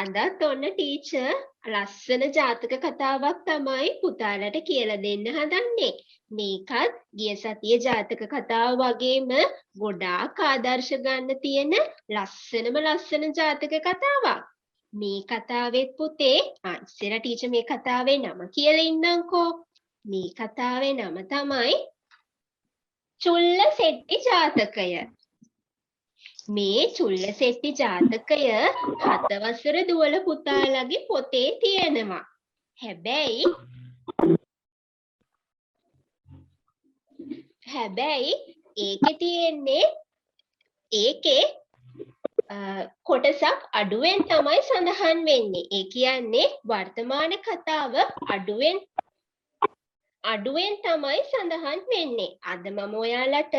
අදත් ඔන්න ටීචර් ලස්සන ජාතක කතාවක් තමයි පුතාලට කියලා දෙන්න හදන්නේ. මේකත් ගිය සතියේ ජාතක කතාව වගේම ගොඩාක් ආදර්ශ ගන්න තියෙන ලස්සන ජාතක කතාවක්. මේ කතාවෙත් පුතේ ඉස්සෙල්ලා ටීචර් මේ කතාවේ නම කියලා ඉන්නම්කෝ. මේ කතාවේ නම තමයි චුල්ලසෙට්ටි ජාතකය. මේ චුල්ලසෙට්ටි ජාතකය 7 වසර දුවල පුතාලගේ පොතේ තියෙනවා. හැබැයි ඒකේ තියෙන්නේ ඒකේ කොටසක් අඩුවෙන් තමයි සඳහන් වෙන්නේ. ඒ කියන්නේ වර්තමාන කතාව අඩුවෙන් තමයි සඳහන් වෙන්නේ. අද මම ඔයාලට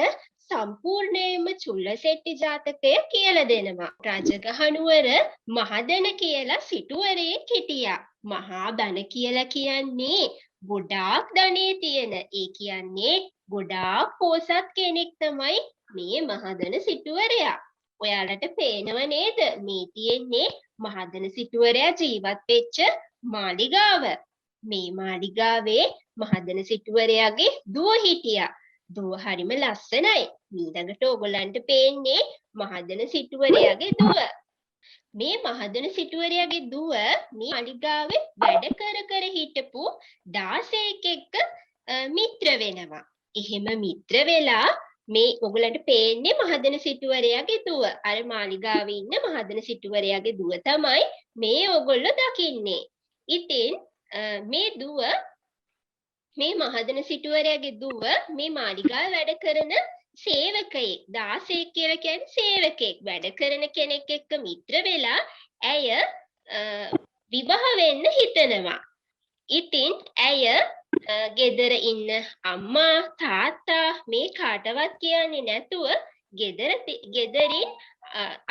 සම්පූර්ණයෙන්ම චුල්ලසෙට්ටි ජාතකය කියලා දෙනවා. රජගහනුවර මහදන කියලා සිටුවරයෙක් හිටියා. මහා බණ කියලා කියන්නේ ගොඩාක් ධනෙ තියෙන. ඒ කියන්නේ ගොඩාක් පොසත් කෙනෙක් තමයි මේ මහදන සිටුවරයා. ඔයාලට පේනව නේද? මේ තියෙන්නේ මහදන සිටුවරයා ජීවත් වෙච්ච මාලිගාව. මේ මාලිගාවේ මහදන සිටුවරයාගේ දුව හිටියා. දුව හරිම ලස්සනයි. ඊළඟට ඕගොල්ලන්ට පේන්නේ මහදන සිටුවරයාගේ දුව. මේ මහදන සිටුවරයාගේ දුව මේ මාලිගාවේ වැඩ කර හිටපු 16 එක්ක මිත්‍ර වෙනවා. එහෙම මිත්‍ර වෙලා මේ ඔයගලන්ට පේන්නේ මහදන සිටුවරයාගේ දුව. අර මාලිගාවේ ඉන්න මහදන සිටුවරයාගේ දුව තමයි මේ ඔයගොල්ලෝ දකින්නේ. ඉතින් මේ මහදන සිටුවරයාගේ දුව මේ මාලිගාවේ වැඩ කරන සේවකයෙක්. 16 කියලා කියන්නේ සේවකයෙක්. වැඩ කරන කෙනෙක් එක්ක මිත්‍ර වෙලා ඇය විවාහ වෙන්න හිතනවා. ඉතින් ඇය ගෙදර ඉන්න අම්මා තාත්තා මේ කාටවත් කියන්නේ නැතුව ගෙදරින්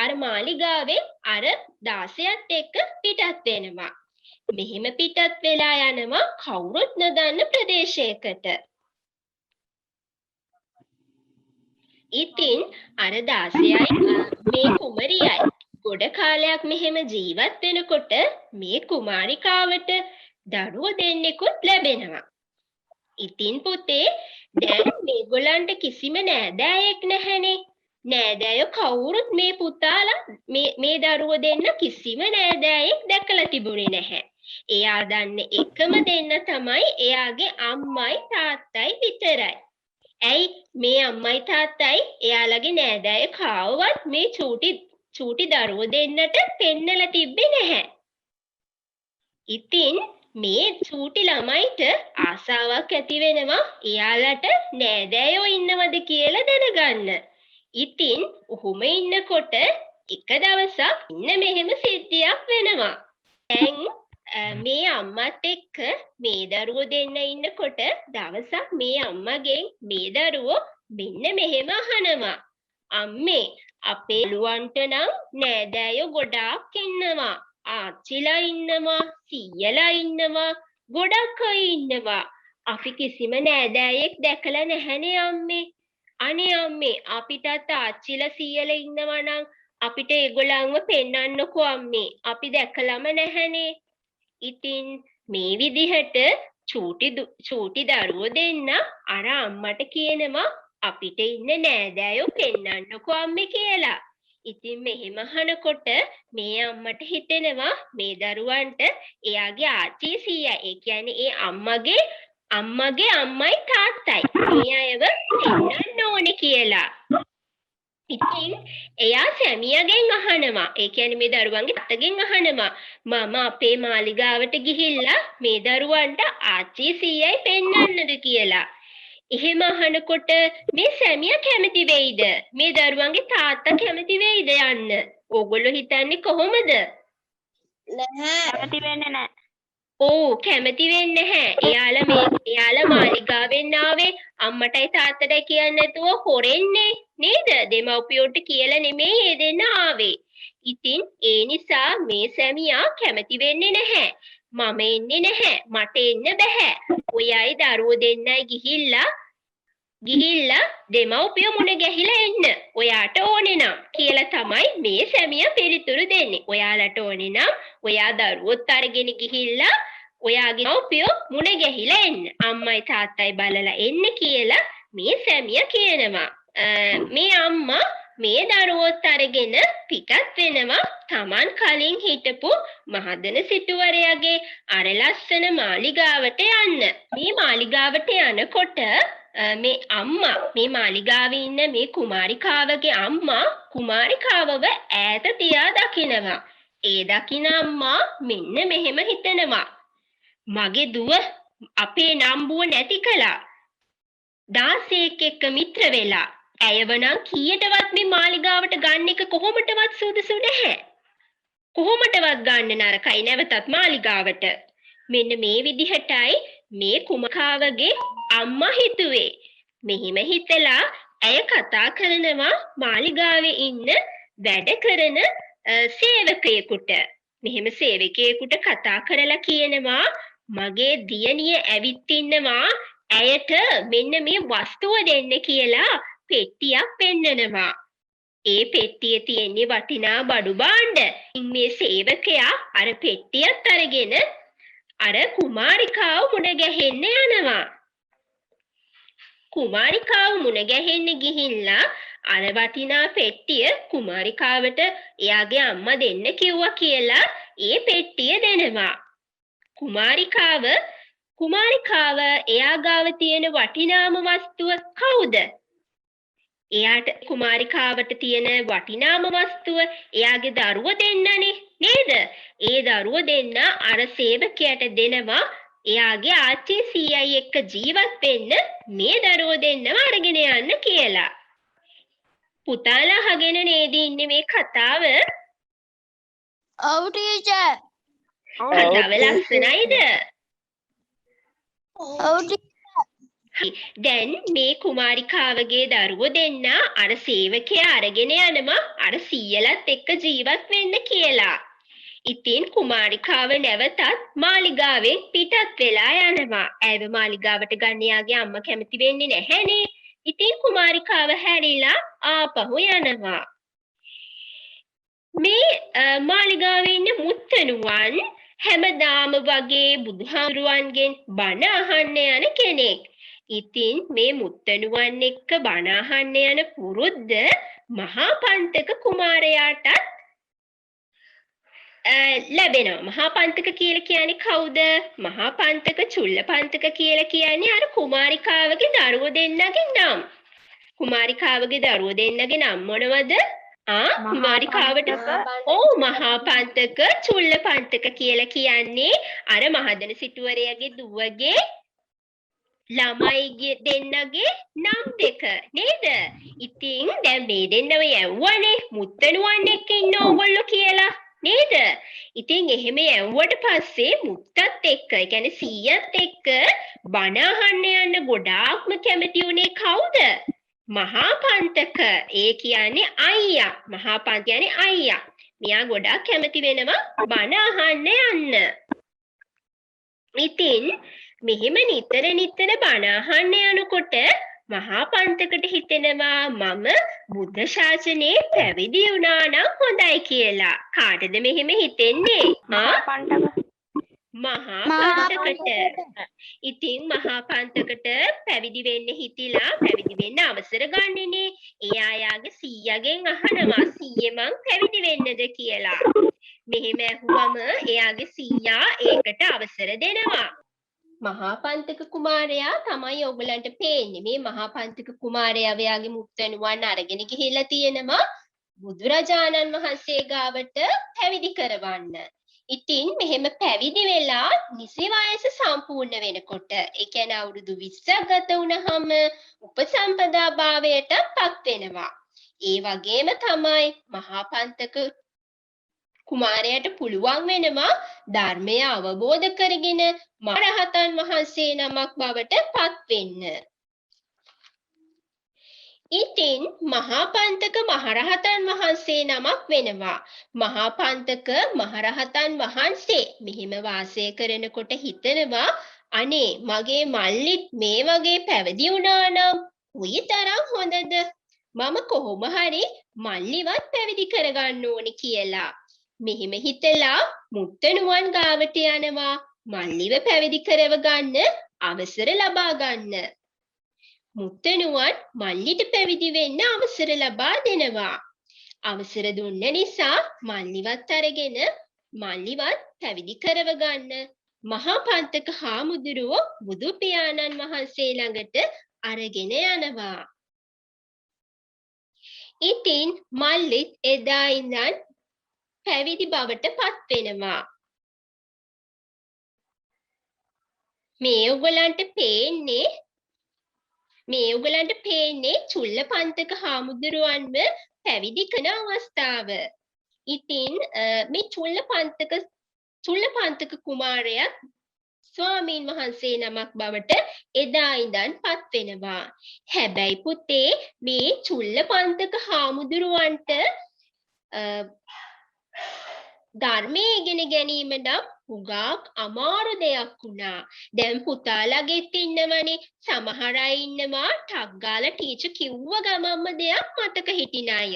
අර මාලිගාවෙන් අර 16ත් එක්ක පිටත් වෙනවා. මෙහෙම පිටත් වෙලා යනවා කවුරුත් නොදන්න ප්‍රදේශයකට. ඉතින් අර 16යි මේ කුමරියයි ගොඩ කාලයක් මෙහෙම ජීවත් වෙනකොට මේ කුමාරිකාවට දරුවෝ දෙන්නෙකුත් ලැබෙනවා. ඉතින් පුතේ දැන් මේගොල්ලන්ට කිසිම නෑදෑයෙක් නැහැනේ. නෑදෑයෝ කවුරුත් මේ පුතාලා මේ දරුවෝ දෙන්න කිසිම නෑදෑයෙක් දැකලා තිබුණේ නැහැ. එයා දන්නේ එකම දෙන්න තමයි එයාගේ අම්මයි තාත්තයි විතරයි. ඇයි මේ අම්මයි තාත්තයි එයාලගේ නෑදෑයෝ කාවවත් මේ චූටි දරුවෝ දෙන්නට පෙන්නලා තිබ්බේ නැහැ. ඉතින් මේ චූටි ළමයිට ආසාවක් ඇති වෙනවා එයාලට නෑදෑයෝ ඉන්නවද කියලා දැනගන්න. ඉතින් ඔහොම ඉන්නකොට එක දවසක් ඉන්න මෙහෙම සිද්ධියක් වෙනවා. දැන් මේ අම්මත් එක්ක මේ දරුවෝ දෙන්න ඉන්නකොට දවසක් මේ අම්මගෙන් මේ දරුවෝ මෙන්න මෙහෙම අහනවා. අම්මේ අපේ ළුවන්ට නම් නෑදෑයෝ ගොඩාක් ඉන්නවා. ආච්චිලා ඉන්නවා, සීයලා ඉන්නවා, ගොඩක් අය ඉන්නවා. අපි කිසිම නෑදෑයෙක් දැකලා නැහැනේ අම්මේ. අනේ අම්මේ අපිටත් ආච්චිලා සීයලා ඉන්නවා නම් අපිට ඒගොල්ලන්ව පෙන්නන්නකෝ අම්මේ. අපි දැකලම නැහැනේ. ඉතින් මේ විදිහට චූටි දරුවෝ දෙන්න අර අම්මට කියනවා අපිට ඉන්න නෑදෑයෝ පෙන්නන්නකෝ අම්මේ කියලා. ඉතින් මෙහෙම අහනකොට මේ අම්මට හිතෙනවා මේ දරුවන්ට එයාගේ ආච්චි සීයා ඒ කියන්නේ ඒ අම්මගේ අම්මයි තාත්තයි මේ අයව පෙන්නන්න ඕනේ කියලා. ඉතින් එයා සැමියාගෙන් අහනවා ඒ කියන්නේ මේ දරුවන්ගේ තාත්තගෙන් අහනවා මම අපේ මාලිගාවට ගිහිල්ලා මේ දරුවන්ට ආච්චි සීයයි පෙන්නන්නද කියලා. එහෙම අහනකොට මේ සැමියා කැමති වෙයිද? මේ දරුවන්ගේ තාත්තා කැමති වෙයිද යන්න? ඕගොල්ලෝ හිතන්නේ කොහොමද? නැහැ. කැමති වෙන්නේ නැහැ. ඕ කැමති වෙන්නේ නැහැ. එයාලා මාලිගාවෙන් ආවේ අම්මටයි තාත්තටයි කියන්නේ නැතුව හොරෙන්නේ නේද? දෙමව්පියෝට කියලා නෙමෙයි ඒ දෙන්න ආවේ. ඉතින් ඒ නිසා මේ සැමියා කැමති වෙන්නේ නැහැ. මම එන්නේ නැහැ. මට එන්න බෑ. ඔයයි දරුවෝ දෙන්නයි ගිහිල්ලා ගිහිල්ලා දෙමව්පියෝ මුණ ගැහිලා එන්න. ඔයාට ඕනේ නම් කියලා තමයි මේ සැමියා පිළිතුරු දෙන්නේ. ඔයාලට ඕනේ නම් ඔයා දරුවොත් අරගෙන ගිහිල්ලා ඔයාගේ මව්පියෝ මුණ ගැහිලා එන්න. අම්මයි තාත්තයි බලලා එන්න කියලා මේ සැමියා කියනවා. මේ අම්මා මේ දරුවොත් අරගෙන පිටත් වෙනවා Taman කලින් හිටපු මහදන සිටුවරයාගේ අර ලස්සන මාලිගාවට යන්න. මේ මාලිගාවට යනකොට මේ අම්මා මේ මාලිගාවේ ඉන්න මේ කුමාරිකාවගේ අම්මා කුමාරිකාවව ඈත තියා දකිනවා. ඒ දකින අම්මා මෙන්න මෙහෙම හිතනවා. මගේ දුව අපේ නම්බුව නැති කළා. 16ක් එක්ක මිත්‍ර වෙලා. ඇයව නම් කීයටවත් මේ මාලිගාවට ගන්න එක කොහොමටවත් සුදුසු නැහැ. කොහොමටවත් ගන්න නරකයි නැවතත් මාලිගාවට. මෙන්න මේ විදිහටයි මේ කුමකාවගේ අම්මා හිතුවේ. මෙහිම හිතලා ඇය කතා කරනවා මාලිගාවේ ඉන්න වැඩ කරන සේවකයෙකුට. මෙහෙම සේවකයෙකුට කතා කරලා කියනවා මගේ දියණිය ඇවිත් ඉන්නවා ඇයට මෙන්න මේ වස්තුව දෙන්න කියලා පෙට්ටියක් පෙන්නනවා. ඒ පෙට්ටියේ තියෙන වටිනා බඩු භාණ්ඩ. මේ සේවකයා අර පෙට්ටියත් අරගෙන අර කුමාරිකාව මුණ ගැහෙන්න යනවා. කුමාරිකාව මුණ ගැහෙන්න ගිහිල්ලා අර වටිනා පෙට්ටිය කුමාරිකාවට එයාගේ අම්මා දෙන්න කිව්වා කියලා ඒ පෙට්ටිය දෙනවා. කුමාරිකාව එයා ගාව තියෙන වටිනාම වස්තුව කවුද? එයාට කුමාරිකාවට තියෙන වටිනාම වස්තුව එයාගේ දරුව දෙන්නනේ නේද? ඒ දරුව දෙන්න අර සේවකයාට දෙනවා එයාගේ ආච්චි සීයයි එක්ක ජීවත් වෙන්න මේ දරුව දෙන්නම අරගෙන යන්න කියලා. පුතාලා අහගෙන නේද ඉන්නේ මේ කතාව? ඔව් ටීචර්. කතාව ලස්සනයිද? ඔව් දැන් මේ කුමාරිකාවගේ දරුවෝ දෙන්න අර සේවකයා අරගෙන යනවා අර සීයලත් එක්ක ජීවත් වෙන්න කියලා. ඉතින් කුමාරිකාව නැවතත් මාලිගාවෙන් පිටත් වෙලා යනවා. ඇයව මාලිගාවට ගන්න යාගේ අම්මා කැමති වෙන්නේ නැහැනේ. ඉතින් කුමාරිකාව හැරිලා ආපහු යනවා. මේ මාලිගාවේ ඉන්න මුත්තණුවන් හැමදාම වගේ බුදුහාමුදුරුවන්ගෙන් බණ අහන්න යන කෙනෙක්. ඉතින් මේ මුත්තණුවන් එක්ක බණ අහන්න යන පුරුද්ද මහා පන්තක කුමාරයාටත් ලැබෙනවා. මහා පන්තක කියලා කියන්නේ කවුද? මහා පන්තක චුල්ලපන්තක කියලා කියන්නේ අර කුමාරිකාවගේ දරුවෝ දෙන්නගේ නම්. කුමාරිකාවගේ දරුවෝ දෙන්නගේ නම් මොනවද? කුමාරිකාවට මහා පන්තක චුල්ලපන්තක කියලා කියන්නේ අර මහදන සිටුවරයාගේ දුවගේ ළමයි දෙන්නගේ නම් දෙක නේද? ඉතින් දැන් මේ දෙන්නම යවුවනේ මුත්තණුවන් එක්ක ඉන්න ඕගොල්ලෝ කියලා නේද? ඉතින් එහෙම යවුවට පස්සේ මුත්තත් එක්ක ඒ කියන්නේ සීයත් එක්ක බණ අහන්න යන්න ගොඩාක්ම කැමති උනේ කවුද? මහා පන්තක. ඒ කියන්නේ අයියා. මහා පන්ත කියන්නේ අයියා. මෙයා ගොඩාක් කැමති වෙනවා බණ අහන්න යන්න. ඉතින් මෙහෙම නිතර බණ අහන්න යනකොට මහා පන්තකට හිතෙනවා මම බුද්ධ ශාසනයේ පැවිදි වුණා නම් හොඳයි කියලා. කාටද මෙහෙම හිතෙන්නේ? මහා පන්තකට. ඉතින් මහා පන්තකට පැවිදි වෙන්න හිතිලා පැවිදි වෙන්න අවසර ගන්නනේ. එයාගේ සීයාගෙන් අහනවා සීයේ මං පැවිදි වෙන්නද කියලා. මෙහෙම ඇහුවම එයාගේ සීයා ඒකට අවසර දෙනවා. මහා පන්තක කුමාරයා තමයි ඔයගලන්ට පේන්නේ. මේ මහා පන්තක කුමාරයා එයාගේ මුත්තණුවන් අරගෙන ගිහිල්ලා තියෙනවා බුදුරජාණන් වහන්සේ ගාවට පැවිදි කරවන්න. ඉතින් මෙහෙම පැවිදි වෙලා නිසි වයස සම්පූර්ණ වෙනකොට ඒ කියන්නේ අවුරුදු 20ක් ගත වුණාම උපසම්පදා භාවයට පත් වෙනවා. ඒ වගේම තමයි මහා පන්තක කුමාරයාට පුළුවන් වෙනවා ධර්මය අවබෝධ කරගෙන මහරහතන් වහන්සේ නමක් බවට පත් වෙන්න. ඉතින් මහා පන්තක මහරහතන් වහන්සේ නමක් වෙනවා. මහා පන්තක මහරහතන් වහන්සේ මෙහිම වාසය කරනකොට හිතනවා අනේ මගේ මල්ලිත් මේ වගේ පැවිදි වුණා නම් කොයි තරම් හොඳද? මම කොහොම හරි මල්ලිවත් පැවිදි කරගන්න ඕනේ කියලා. මෙහෙම හිතලා මුත්තණුවන් ගාවට යනවා මල්ලිව පැවිදි කරව ගන්න අවසර ලබා ගන්න. මුත්තණුවන් මල්ලිට පැවිදි වෙන්න අවසර ලබා දෙනවා. අවසර දුන්න නිසා මල්ලිවත් අරගෙන මල්ලිවත් පැවිදි කරව ගන්න මහා පන්තක හාමුදුරුවෝ බුදු පියාණන් වහන්සේ ළඟට අරගෙන යනවා. ඉතින් මල්ලිත් එදා ඉඳන් පැවිදි බවට පත් වෙනවා. මේ ඔයගලන්ට පේන්නේ චුල්ලපන්තක හාමුදුරුවන්ව පැවිදි කරන අවස්ථාව. ඉතින් මේ චුල්ලපන්තක කුමාරයා ස්වාමීන් වහන්සේ නමක් බවට එදා ඉඳන් පත් වෙනවා. හැබැයි පුතේ මේ චුල්ලපන්තක හාමුදුරුවන්ට ධර්මයේ ඉගෙන ගැනීම නම් හුඟක් අමාරු දෙයක් වුණා. දැන් පුතාලගෙත් ඉන්නවනේ සමහර අය ඉන්නවා ටක් ගාලා ටීචර් කිව්ව ගමන්ම දෙයක් මතක හිටින අය.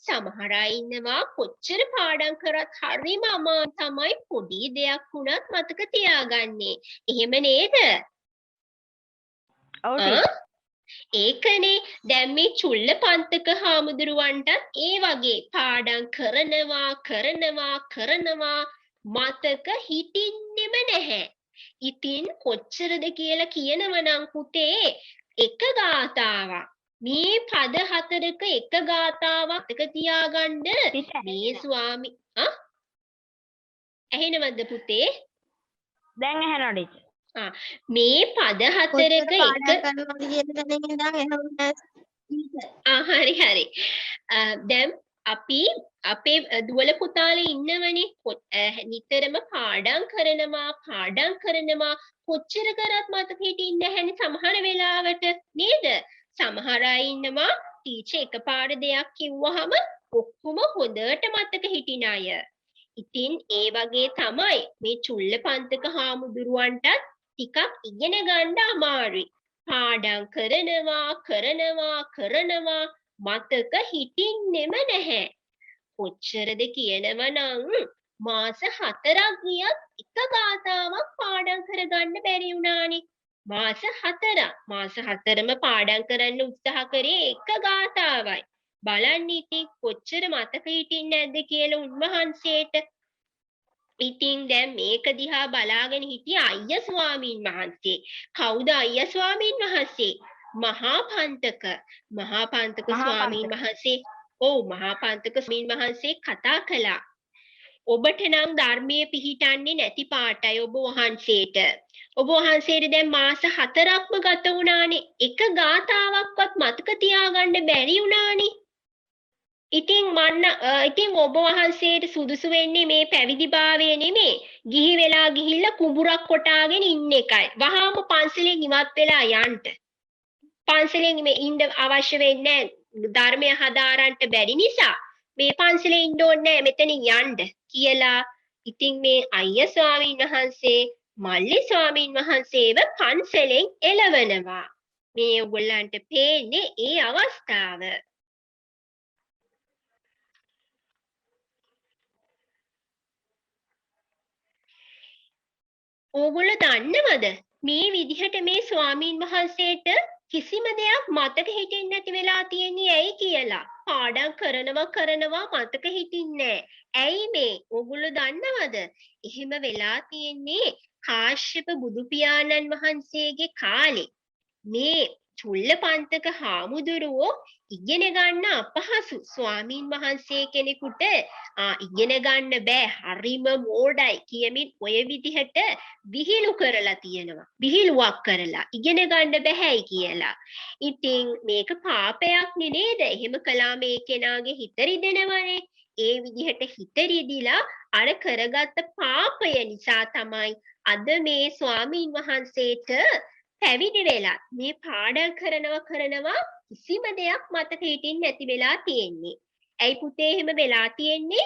සමහර අය ඉන්නවා කොච්චර පාඩම් කරත් හරිම අමාරු තමයි පොඩි දෙයක් වුණත් මතක තියාගන්නේ. එහෙම නේද? ඒකනේ දැන් මේ චුල්ලපන්තක හාමුදුරුවන්ටත් ඒ වගේ පාඩම් කරනවා මතක හිටින්නෙම නැහැ. ඉතින් කොච්චරද කියලා කියනවනම් පුතේ එක ගාතාවක් මේ පද හතරක එක ගාතාවක් මතක තියාගන්න මේ ස්වාමි ඇහෙනවද පුතේ? දැන් ඇහෙනවා ටීචර්. මේ පද හතරක හරි. දැන් අපි අපේ දුවල පුතාලා ඉන්නවනේ නිතරම පාඩම් කරනවා කොච්චර කරත් මතක හිටින්නේ නැහැනේ සමහර වෙලාවට නේද? සමහර අය ඉන්නවා ටීචර් එකපාර දෙයක් කිව්වහම ඔක්කොම හොඳට මතක හිටින අය. ඉතින් ඒ වගේ තමයි මේ චුල්ලපන්තක හාමුදුරුවන්ටත් ටිකක් ඉගෙන ගන්න අමාරුයි. පාඩම් කරනවා මතක හිටින්නෙම නැහැ. කොච්චරද කියනවනම් මාස 4ක් ගියත් එක ගාතාවක් පාඩම් කරගන්න බැරි වුණානේ. මාස 4ම පාඩම් කරන්න උත්සාහ කරේ එක ගාතාවයි. බලන්න ඉතින් කොච්චර මතක හිටින්නේ නැද්ද කියලා උන්වහන්සේට. ඉතින් දැන් මේක දිහා බලාගෙන හිටිය අයියා ස්වාමීන් වහන්සේ. කවුද අයියා ස්වාමීන් වහන්සේ? මහා පන්තක ස්වාමීන් වහන්සේ. ඔව් මහා පන්තක ස්වාමීන් වහන්සේ කතා කළා. ඔබට නම් ධර්මයේ පිහිටන්නේ නැති පාටයි ඔබ වහන්සේට. ඔබ වහන්සේට දැන් මාස 4ක්ම ගත වුණානේ. එක ගාතාවක්වත් මතක තියාගන්න බැරි වුණානේ. ඉතින් ඔබ වහන්සේට සුදුසු වෙන්නේ මේ පැවිදිභාවය නෙමේ. ගිහි වෙලා ගිහිල්ලා කුඹුරක් කොටාගෙන ඉන්න එකයි. වහාම පන්සලෙන් ඉවත් වෙලා යන්න. පන්සලෙන් ඉන්න අවශ්‍ය වෙන්නේ ධර්මය හදාරන්න බැරි නිසා මේ පන්සලේ ඉන්න ඕනේ මෙතනින් යන්න කියලා. ඉතින් මේ අයියා ස්වාමීන් වහන්සේ මල්ලි ස්වාමීන් වහන්සේව පන්සලෙන් එළවනවා. මේ ඔයගොල්ලන්ට පේන්නේ ඒ අවස්ථාව. ඕගොල්ලෝ දන්නවද මේ විදිහට මේ ස්වාමීන් වහන්සේට කිසිම දෙයක් මතක හිටින්නේ නැති වෙලා තියෙන්නේ ඇයි කියලා? පාඩම් කරනවා මතක හිටින්නේ නැහැ. ඇයි මේ? ඕගොල්ලෝ දන්නවද? එහෙම වෙලා තියෙන්නේ කාශ්‍යප බුදු පියාණන් වහන්සේගේ කාලේ. මේ චුල්ලපන්තක හාමුදුරුවෝ ඉගෙන ගන්න අපහසු ස්වාමීන් වහන්සේ කෙනෙකුට ඉගෙන ගන්න බෑ හරිම මෝඩයි කියමින් ඔය විදිහට විහිළු කරලා තියෙනවා. විහිළුවක් කරලා ඉගෙන ගන්න බෑයි කියලා. ඉතින් මේක පාපයක් නේද? එහෙම කළා මේ කෙනාගේ හිත රිදෙනවනේ. ඒ විදිහට හිත රිදිලා අර කරගත්ත පාපය නිසා තමයි අද මේ ස්වාමීන් වහන්සේට පැවිදි වෙලා මේ පාඩම් කරනවා කිසිම දෙයක් මතක හිටින්නේ නැති වෙලා තියෙන්නේ. ඇයි පුතේ එහෙම වෙලා තියෙන්නේ?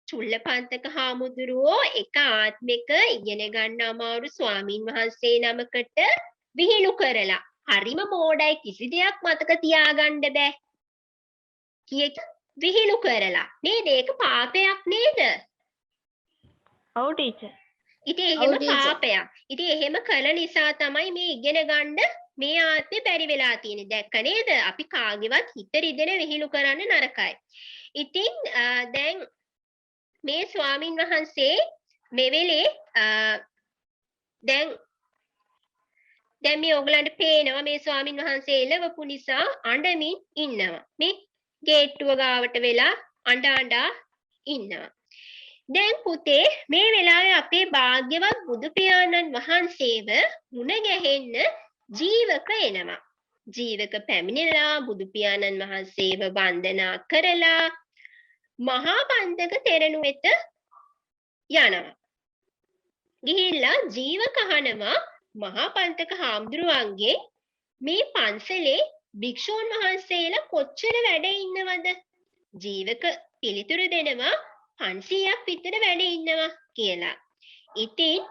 චුල්ලපන්තක හාමුදුරුවෝ එක ආත්මික ඉගෙන ගන්න අමාරු ස්වාමීන් වහන්සේ නමකට විහිළු කරලා හරිම මෝඩයි කිසි දෙයක් මතක තියාගන්න බෑ කිය විහිළු කරලා නේද? ඒක පාපයක් නේද? ඔව් ටීචර්. ඉතින් එහෙම පාපයක්. ඉතින් එහෙම කළ නිසා තමයි මේ ඉගෙන ගන්න මේ ආත්මේ බැරි වෙලා තියෙන්නේ. දැක්ක නේද? අපි කාගේවත් හිත රිදෙන විහිළු කරන්න නරකයි. ඉතින් දැන් මේ ස්වාමින් වහන්සේ මේ වෙලේ දැන් මේ ඔයගලන්ට පේනවා මේ ස්වාමින් වහන්සේ එළවපු නිසා අඬමින් ඉන්නවා. මේ ගේට්ටුව ගාවට වෙලා අඬා ඉන්නවා. දැන් පුතේ මේ වෙලාවේ අපේ භාග්‍යවත් බුදු පියාණන් වහන්සේව මුණ ගැහෙන්න ජීවක එනවා. ජීවක පැමිණිලා බුදු පියාණන් වහන්සේව වන්දනා කරලා මහා පන්තක තෙරණුව වෙත යනවා. ගිහිල්ලා ජීවක අහනවා මහා පන්තක හාමුදුරුවන්ගේ මේ පන්සලේ භික්ෂූන් වහන්සේලා කොච්චර වැඩ ඉන්නවද? ජීවක පිළිතුරු දෙනවා 500ක් විතර වැඩ ඉන්නවා කියලා. ඉතින්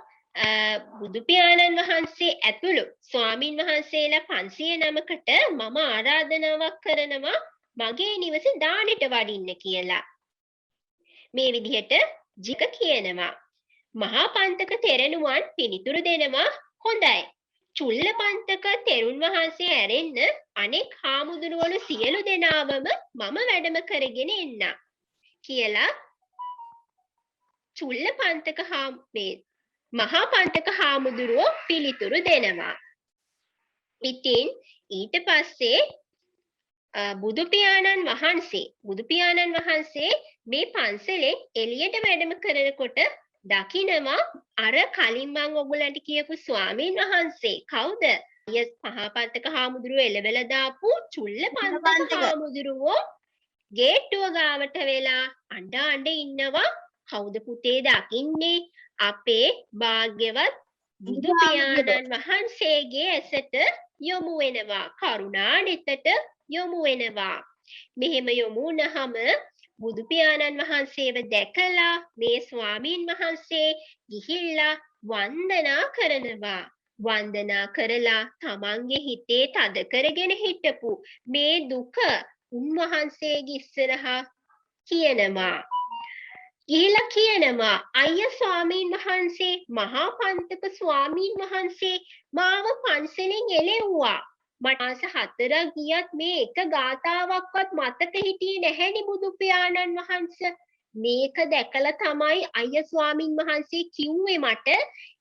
බුදු පියාණන් වහන්සේ ඇතුළු ස්වාමින් වහන්සේලා 509කට මම ආරාධනාවක් කරනවා මගේ නිවසේ දානෙට වඩින්න කියලා. මේ විදිහට ජික කියනවා. මහා පන්තක තෙරණුවන් පිළිතුරු දෙනවා හොඳයි. චුල්ල පන්තක තෙරුන් වහන්සේ ඇරෙන්න අනෙක් හාමුදුරුවරු සියලු දෙනාවම මම වැඩම කරගෙන එන්න කියලා චුල්ල පන්තක මහා පන්තක හාමුදුරුවෝ පිළිතුරු දෙනවා. ඉතින් ඊට පස්සේ බුදු පියාණන් වහන්සේ මේ පන්සලෙන් එළියට වැඩම කරනකොට දකිනවා අර කලින් මම ඔයගලන්ට කියපු ස්වාමීන් වහන්සේ කවුද? මහා පන්තක හාමුදුරුවෝ එළවලා දාපු චුල්ල පන්තක හාමුදුරුවෝ ගේට්ටුව ගාවට වෙලා අඬ ඉන්නවා. කවුද පුතේ දකින්නේ? අපේ භාග්‍යවත් බුදු පියාණන් වහන්සේගේ ඇසට යොමු වෙනවා. කරුණා නෙතට යොමු වෙනවා. මෙහෙම යොමු වුණාම බුදු පියාණන් වහන්සේව දැකලා මේ ස්වාමීන් වහන්සේ ගිහිල්ලා වන්දනා කරනවා. වන්දනා කරලා තමන්ගේ හිතේ තද කරගෙන හිටපු මේ දුක උන්වහන්සේගේ ඉස්සරහා කියනවා. ගිහිල්ලා කියනවා අයියා ස්වාමීන් වහන්සේ මහා පන්තක ස්වාමීන් වහන්සේ මාව පන්සලෙන් එළෙව්වා. මට මාස 4ක් ගියත් මේ එක ගාතාවක්වත් මතක හිටියේ නැහැනි බුදු පියාණන් වහන්සේ. මේක දැකලා තමයි අයියා ස්වාමීන් වහන්සේ කිව්වේ මට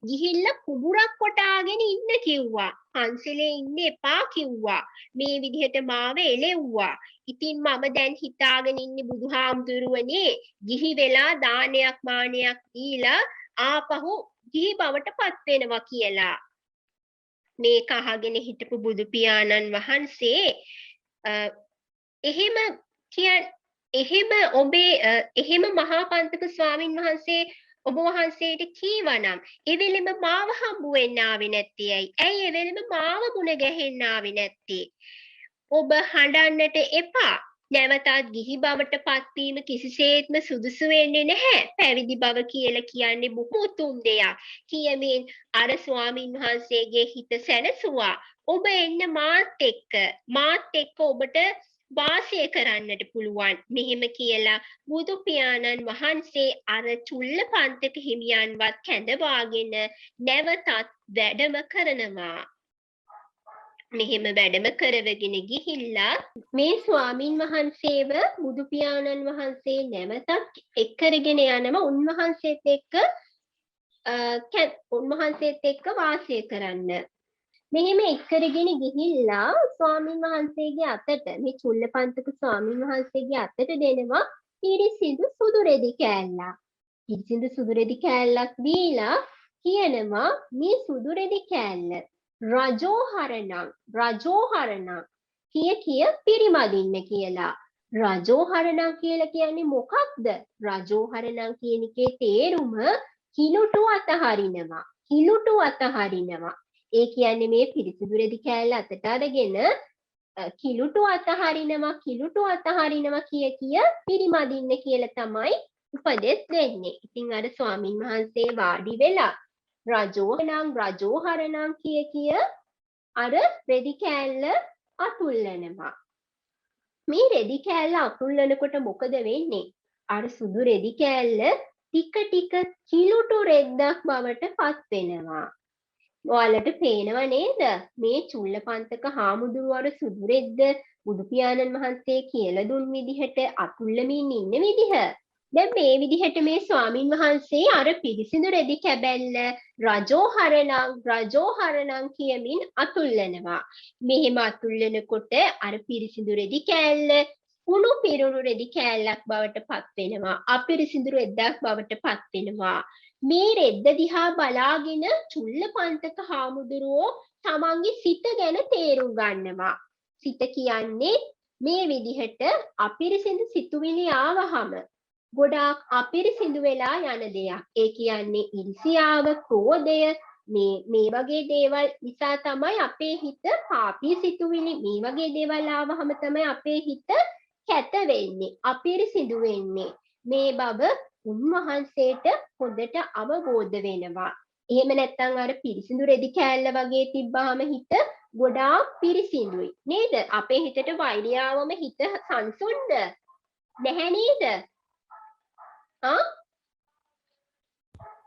ගිහිල්ලා කුඹුරක් කොටාගෙන ඉන්න කිව්වා. පන්සලේ ඉන්න එපා කිව්වා. මේ විදිහට මාව එළෙව්වා. ඉතින් මම දැන් හිතාගෙන ඉන්නේ බුදුහාමුදුරුවනේ ගිහි වෙලා දානයක් මානයක් දීලා ආපහු ගිහි බවට පත් වෙනවා කියලා. මේක අහගෙන හිටපු බුදු පියාණන් වහන්සේ එහෙම මහා පන්තක ස්වාමින් වහන්සේ ඔබ වහන්සේට කීවනම් ඒ වෙලෙම මාව හම්බු වෙන්න ආවේ නැත්තේ ඇයි? ඇයි ඒ වෙලෙම මාව මුණ ගැහෙන්න ආවේ නැත්තේ? ඔබ හඬන්නට එපා. නැවතත් ගිහි බවට පත්වීම කිසිසේත්ම සුදුසු වෙන්නේ නැහැ. පැවිදි බව කියලා කියන්නේ බුකුතුම් දෙයක්. කියමින් අර ස්වාමින් වහන්සේගේ හිත සැනසුවා. ඔබ එන්න මාත් එක්ක ඔබට වාසය කරන්නට පුළුවන්. මෙහෙම කියලා බුදු පියාණන් වහන්සේ අර චුල්ල පන්තක හිමියන්වත් කැඳවාගෙන නැවතත් වැඩම කරනවා. මෙහෙම වැඩම කරවගෙන ගිහිල්ලා මේ ස්වාමින් වහන්සේව බුදු පියාණන් වහන්සේ නැවතත් එක්කරගෙන යනවා උන්වහන්සේත් එක්ක වාසය කරන්න. මෙහෙම එක්කරගෙන ගිහිල්ලා ස්වාමින් වහන්සේගේ අතට මේ චුල්ලපන්තක ස්වාමින් වහන්සේගේ අතට දෙනවා පිරිසිදු සුදු රෙදි කෑල්ලක්. පිරිසිදු සුදු රෙදි කෑල්ලක් දීලා කියනවා මේ සුදු රෙදි කෑල්ල රජෝහරණං කිය පිරිමදින්න කියලා. රජෝහරණං කියලා කියන්නේ මොකක්ද? රජෝහරණං කියන එකේ තේරුම කිලුටු අතහරිනවා. ඒ කියන්නේ මේ පිරිසිදු රෙදි කෑල්ල අතට අරගෙන කිලුටු අතහරිනවා කිය පිරිමදින්න කියලා තමයි උපදෙස් දෙන්නේ. ඉතින් අර ස්වාමින් වහන්සේ වාඩි වෙලා රජෝහරණං කිය අර රෙදි කෑල්ල අතුල්ලනවා. මේ රෙදි කෑල්ල අතුල්ලනකොට මොකද වෙන්නේ? අර සුදු රෙදි කෑල්ල ටික ටික කිලුටු රෙද්දක් බවට පත් වෙනවා. ඔයාලට පේනව නේද? මේ චුල්ලපන්තක හාමුදුරුවෝ සුදු රෙද්ද බුදු පියාණන් වහන්සේ කියලා දුන් විදිහට අතුල්ලමින් ඉන්න විදිහ. දැන් මේ විදිහට මේ ස්වාමින් වහන්සේ අර පිරිසිදු රෙදි කැබැල්ල රජෝහරණං කියමින් අතුල්ලනවා. මෙහෙම අතුල්ලනකොට අර පිරිසිදු රෙදි කෑල්ල කුණු පිරුණු රෙදි කෑල්ලක් බවට පත් වෙනවා. අපිරිසිදු රෙද්දක් බවට පත් වෙනවා. මේ රෙද්ද දිහා බලාගෙන චුල්ලපන්තක හාමුදුරුවෝ තමන්ගේ සිත ගැන තේරුම් ගන්නවා. සිත කියන්නේ මේ විදිහට අපිරිසිදු සිතුවිලි ආවහම ගොඩාක් අපිරිසිදු වෙලා යන දෙයක්. ඒ කියන්නේ ඉරිසියාව, ක්‍රෝධය මේ වගේ දේවල් නිසා තමයි අපේ හිත පාපී සිතුවිලි මේ වගේ දේවල් ආවහම තමයි අපේ හිත කැත වෙන්නේ, අපිරිසිදු වෙන්නේ. මේ බව උන්වහන්සේට හොඳට අවබෝධ වෙනවා. එහෙම නැත්නම් අර පිරිසිදු රෙදි කෑල්ල වගේ තිබ්බාම හිත ගොඩාක් පිරිසිදුයි නේද? අපේ හිතට වෛරියාවම හිත සංසුන්ද නැහැ නේද?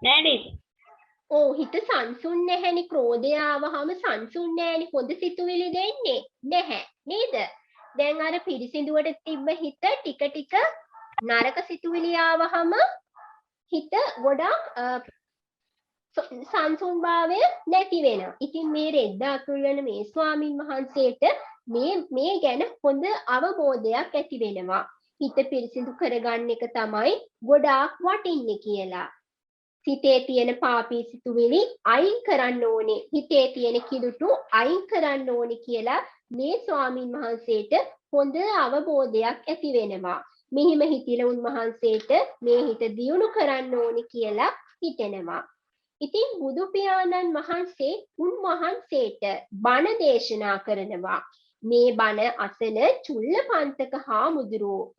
නෑ නේද? ඔව්, හිත සංසුන් නැහැනි. ක්‍රෝධය ආවහම සංසුන් නැහැනි. හොඳ සිතුවිලි දෙන්නේ නැහැ නේද? දැන් අර පිරිසිදුවට තිබ්බ හිත ටික ටික නරක සිතුවිලි ආවහම හිත ගොඩක් සංසුන්භාවය නැති වෙනවා. ඉතින් මේ රෙද්ද අතුල්වන මේ ස්වාමින් වහන්සේට මේ ගැන හොඳ අවබෝධයක් ඇති වෙනවා. හිත පිරිසිදු කරගන්න එක තමයි ගොඩාක් වටින්නේ කියලා. සිතේ තියෙන පාපී සිතුවිලි අයින් කරන්න ඕනේ. හිතේ තියෙන කිලුටු අයින් කරන්න ඕනේ කියලා මේ ස්වාමින් වහන්සේට හොඳ අවබෝධයක් ඇති වෙනවා. මෙහිම හිතිල උන්වහන්සේට මේ හිත දියුණු කරන්න ඕනේ කියලා හිතෙනවා. ඉතින් බුදු පියාණන් වහන්සේ උන්වහන්සේට බණ දේශනා කරනවා. මේ බණ අසන චුල්ලපන්තක හාමුදුරුවෝ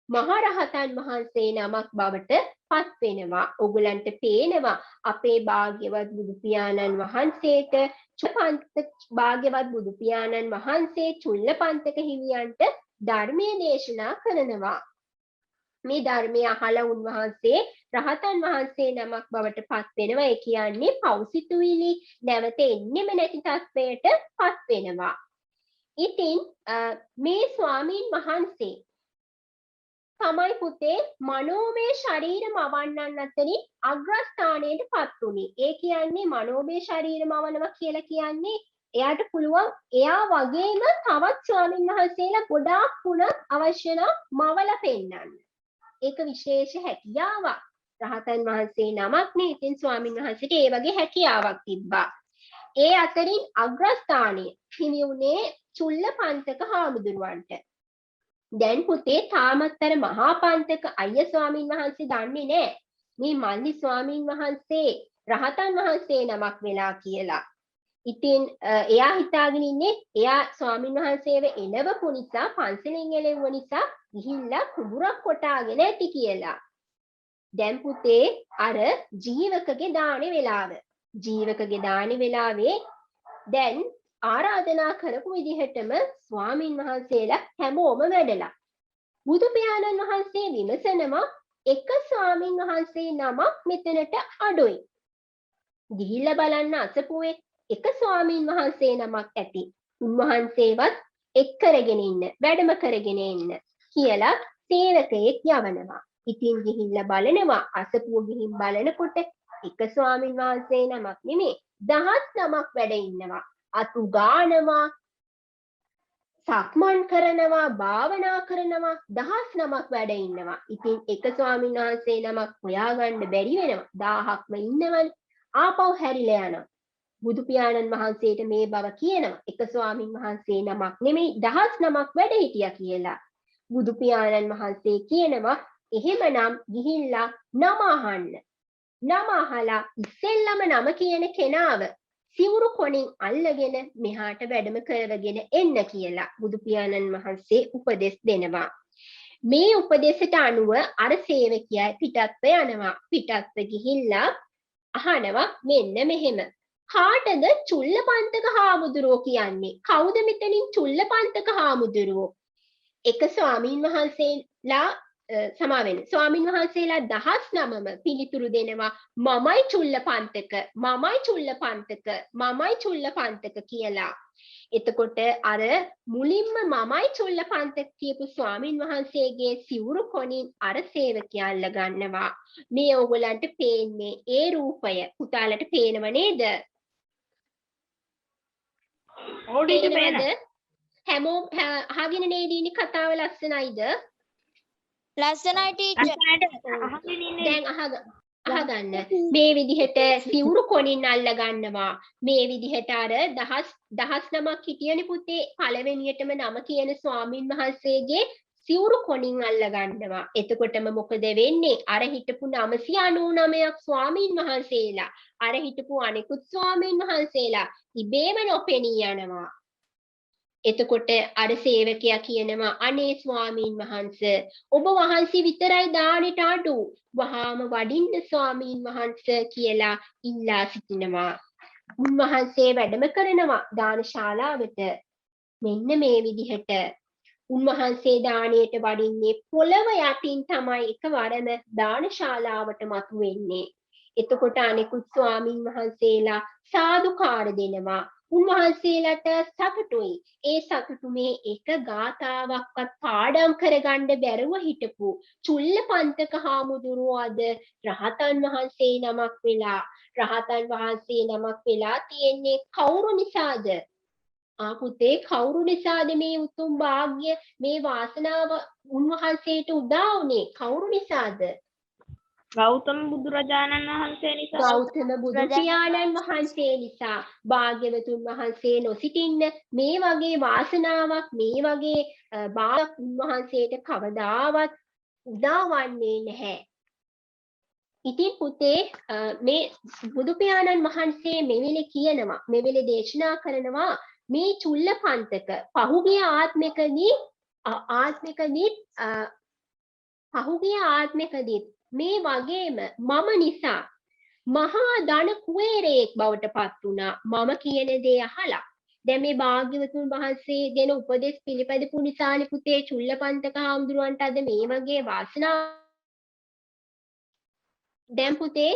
මහරහතන් වහන්සේ නමක් බවට පත් වෙනවා. ඔගලන්ට පේනවා අපේ භාග්‍යවත් බුදු පියාණන් වහන්සේට භාග්‍යවත් බුදු පියාණන් වහන්සේ චුල්ලපන්තක හිමියන්ට ධර්මයේ දේශනා කරනවා. මේ ධර්මය අහලා උන්වහන්සේ රහතන් වහන්සේ නමක් බවට පත් වෙනවා. ඒ කියන්නේ පෞසිතුවිලි නැවත එන්නෙම නැති තත්වයට පත් වෙනවා. ඉතින් මේ ස්වාමීන් වහන්සේ තමයි පුතේ මනෝමය ශරීර මවන්නන් අතරින් අග්‍රස්ථානයට පත් වුණේ. ඒ කියන්නේ මනෝමය ශරීර මවනවා කියලා කියන්නේ එයාට පුළුවන් එයා වගේම තවත් ස්වාමීන් වහන්සේලා ගොඩාක් වුණත් අවශ්‍ය නම් මවලා පෙන්නන්න. ඒක විශේෂ හැකියාවක්. රහතන් වහන්සේ නමක් නේ. ඉතින් ස්වාමීන් වහන්සේට ඒ වගේ හැකියාවක් තිබ්බා. ඒ අතරින් අග්‍රස්ථානය හිමි වුණේ චුල්ලපන්තක හාමුදුරුවන්ට. දැන් පුතේ තාමත්තර මහා පන්තක අයිය ස්වාමීන් වහන්සේ දන්නේ නැහැ මේ මල්ලි ස්වාමීන් වහන්සේ රහතන් වහන්සේ නමක් වෙලා කියලා. ඉතින් එයා හිතාගෙන ඉන්නේ එයා ස්වාමීන් වහන්සේව එළවපු නිසා, පන්සලෙන් එළෙව්ව නිසා ගිහිල්ලා කුඹුරක් කොටාගෙන ඇති කියලා. දැන් පුතේ අර ජීවකගේ දානේ වෙලාව. ජීවකගේ දානේ වෙලාවේ දැන් ආරාධනා කරපු විදිහටම ස්වාමීන් වහන්සේලා හැමෝම වැඩලා. බුදු පියාණන් වහන්සේ විමසනවා එක ස්වාමීන් වහන්සේ නමක් මෙතනට අඩුයි. ගිහිල්ලා බලන්න අසපුවේ එක ස්වාමීන් වහන්සේ නමක් ඇති. උන්වහන්සේවත් එක් කරගෙන ඉන්න, වැඩම කරගෙන ඉන්න කියලා සේවකයෙක් යවනවා. ඉතින් ගිහිල්ලා බලනවා අසපුව ගිහින් බලනකොට එක ස්වාමීන් වහන්සේ නමක් නෙමෙයි 10 නමක් වැඩ ඉන්නවා. අතු ගානවා, සක්මන් කරනවා, භාවනා කරනවා, 10 නමක් වැඩ ඉන්නවා. ඉතින් එක ස්වාමීන් වහන්සේ නමක් හොයාගන්න බැරි වෙනවා. 1000ක්ම ඉන්නවනේ. ආපහු හැරිලා යනවා. බුදු පියාණන් වහන්සේට මේ බව කියනවා. එක ස්වාමීන් වහන්සේ නමක් නෙමෙයි 10 නමක් වැඩ හිටියා කියලා. බුදු පියාණන් වහන්සේ කියනවා එහෙමනම් ගිහිල්ලා නම අහන්න. නම අහලා ඉස්සෙල්ලම නම කියන කෙනාව සිවුරු කොණින් අල්ලගෙන මෙහාට වැඩම කරවගෙන එන්න කියලා බුදු පියාණන් වහන්සේ උපදෙස් දෙනවා. මේ උපදේශයට අනුව අර සේවකයා පිටත්ව යනවා. පිටත්ව ගිහිල්ලා අහනවා මෙන්න මෙහෙම කාටද චුල්ලපන්තක හාමුදුරුවෝ කියන්නේ? කවුද මෙතනින් චුල්ලපන්තක හාමුදුරුවෝ? එක ස්වාමීන් වහන්සේලා සමාවෙන්න. ස්වාමීන් වහන්සේලා 19ම පිළිතුරු දෙනවා මමයි චුල්ලපන්තක, මමයි චුල්ලපන්තක, මමයි චුල්ලපන්තක කියලා. එතකොට අර මුලින්ම මමයි චුල්ලපන්තක කියපු ස්වාමීන් වහන්සේගේ සිවුරු කොනින් අර සේවකයා අල්ල ගන්නවා. මේ ඕගොල්ලන්ට පේන්නේ ඒ රූපය. පුතාලට පේනව නේද? ඔව් ටීචර් පේනවද? පේනවා. හැමෝම අහගෙන නේද ඉන්නේ? කතාව ලස්සනයිද? ලස්සනයි ටීචර්. අහගෙන ඉන්නේ. දැන් අහගන්න. මේ විදිහට සිවුරු කොනින් අල්ල ගන්නවා. මේ විදිහට අර දහස් නමක් හිටියනේ පුතේ. පළවෙනියටම නම කියන ස්වාමින් වහන්සේගේ සිවුරු කොනින් අල්ල ගන්නවා. එතකොටම මොකද වෙන්නේ? අර හිටපු 999ක් ස්වාමින් වහන්සේලා, අර හිටපු අනෙකුත් ස්වාමින් වහන්සේලා ඉබේම නොපෙනී යනවා. එතකොට අර සේවකයා කියනවා අනේ ස්වාමීන් වහන්සේ ඔබ වහන්සේ විතරයි දානෙට අඩු වහාම වඩින්න ස්වාමීන් වහන්සේ කියලා ඉල්ලා සිටිනවා. උන්වහන්සේ වැඩම කරනවා දානශාලාවට. මෙන්න මේ විදිහට උන්වහන්සේ දාණයට වඩින්නේ පොළව යටින් තමයි එකවරම දානශාලාවට මතුවෙන්නේ. එතකොට අනෙකුත් ස්වාමීන් වහන්සේලා සාදුකාර දෙනවා. උන්වහන්සේලාට සතුටුයි. ඒ සතුටු මේ එක ගාථාවක්වත් පාඩම් කරගන්න බැරුව හිටපු චුල්ලපන්තක හාමුදුරුවෝ අද රහතන් වහන්සේ නමක් වෙලා තියෙන්නේ කවුරු නිසාද? පුතේ කවුරු නිසාද මේ උතුම් වාග්ය මේ වාසනාව උන්වහන්සේට උදා වුනේ? කවුරු නිසාද? ගෞතම බුදුරජාණන් වහන්සේ නිසා. ගෞතම බුදු පියාණන් වහන්සේ නිසා. භාග්‍යවතුන් වහන්සේ නොසිටින්න මේ වගේ වාසනාවක් මේ වගේ බාලක් උන්වහන්සේට කවදාවත් උදාවන්නේ නැහැ. ඉතින් පුතේ මේ බුදු පියාණන් වහන්සේ මෙවෙලේ කියනවා, මෙවෙලේ දේශනා කරනවා මේ චුල්ලපන්තක පහුගිය ආත්මිකදී මේ වගේම මම නිසා මහා ධන කුවේරයෙක් බවට පත් වුණා. මම කියන දේ අහලා. දැන් මේ භාග්‍යවතුන් වහන්සේ දෙන උපදෙස් පිළිපැදපු නිසානේ පුතේ චුල්ලපන්තක හාමුදුරුවන්ට අද මේ වගේ වාසනාව. දැන් පුතේ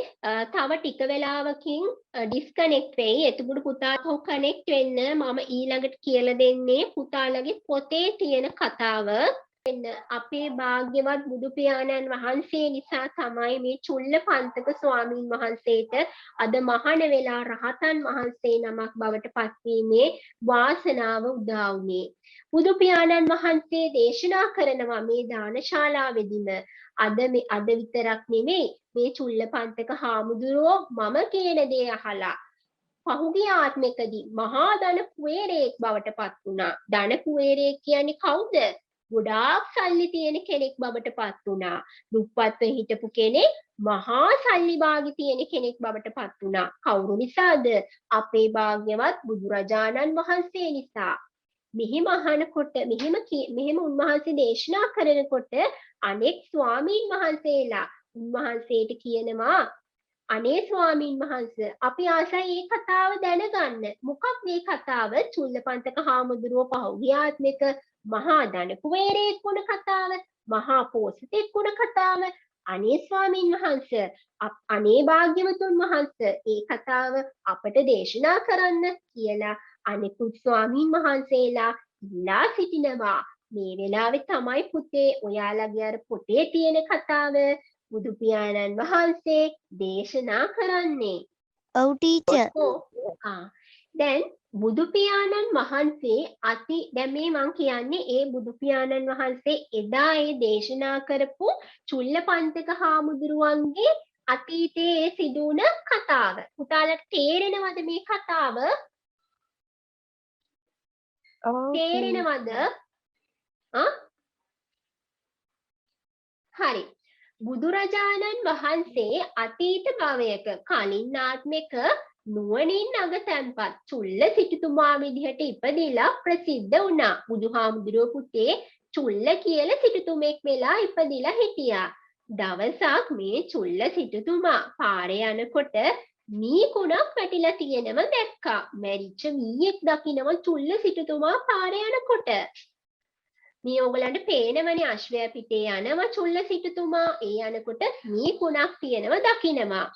තව ටික වෙලාවකින් ඩිස්කනෙක්ට් වෙයි. එතකොට පුතාට කනෙක්ට් වෙන්න මම ඊළඟට කියලා දෙන්නේ පුතාලගේ පොතේ තියෙන කතාව. අපේ භාග්‍යවත් බුදු පියාණන් වහන්සේ නිසා තමයි මේ චුල්ලපන්තක ස්වාමීන් වහන්සේට අද මහාන වෙලා රහතන් වහන්සේ නමක් බවට පත්වීමේ වාසනාව උදා වුණේ. බුදු පියාණන් වහන්සේ දේශනා කරනවා මේ දානශාලාවේදීම අද විතරක් නෙමෙයි මේ චුල්ලපන්තක හාමුදුරුවෝ මම කියන දේ අහලා පහුගිය ආත්මෙකදී මහා ධන කුවේරයෙක් බවට පත් වුණා. ධන කුවේරයෙක් කියන්නේ කවුද? ගොඩාක් සල්ලි තියෙන කෙනෙක් බවට පත් වුණා. දුප්පත්ව හිටපු කෙනෙක් මහා සල්ලි භාගි තියෙන කෙනෙක් බවට පත් වුණා. කවුරු නිසාද? අපේ භාග්‍යවත් බුදුරජාණන් වහන්සේ නිසා. මෙහිම අහනකොට මෙහෙම උන්වහන්සේ දේශනා කරනකොට අනෙක් ස්වාමීන් වහන්සේලා උන්වහන්සේට කියනවා අනේ ස්වාමීන් වහන්සේ අපි ආසයි මේ කතාව දැනගන්න. මොකක්ද මේ කතාව? චුල්ලපන්තක හාමුදුරුවෝ පහුගිය ආත්මික මහා ධන කුවේරයෙක් වුණ කතාව, මහා පෝසතෙක් වුණ කතාව. අනේ ස්වාමීන් වහන්සේ අනේ භාග්‍යවතුන් වහන්සේ ඒ කතාව අපට දේශනා කරන්න කියලා අනෙකුත් ස්වාමීන් වහන්සේලා ඉල්ලා සිටිනවා. මේ වෙලාවේ තමයි පුතේ ඔයාලගේ අර පොතේ තියෙන කතාව බුදු පියාණන් වහන්සේ දේශනා කරන්නේ. ඔව් ටීචර්. දැන් බුදු පියාණන් වහන්සේ දැන් මේ මං කියන්නේ ඒ බුදු පියාණන් වහන්සේ එදා ඒ දේශනා කරපු චුල්ලපන්තක හාමුදුරුවන්ගේ අතීතයේ සිදු වුණ කතාව. පුතාලට තේරෙනවද මේ කතාව? තේරෙනවද? හරි. බුදුරජාණන් වහන්සේ අතීත භවයක කලින් ආත්මික නුවණින් අගතැන්පත් චුල්ල සිටුතුමා විදිහට ඉපදිලා ප්‍රසිද්ධ වුණා. බුදුහාමුදුරුවෝ පුතේ චුල්ල කියලා සිටුතුමෙක් වෙලා ඉපදිලා හිටියා. දවසක් මේ චුල්ල සිටුතුමා පාරේ යනකොට මීකුණක් වැටිලා තියෙනව දැක්කා. මැරිච්ච මීයෙක් දකිනවා චුල්ල සිටුතුමා පාරේ යනකොට. මේ ඔයගලන්ට පේනවනේ අශ්වයා පිටේ යනවා චුල්ල සිටුතුමා. ඒ යනකොට මීකුණක් තියෙනව දකිනවා.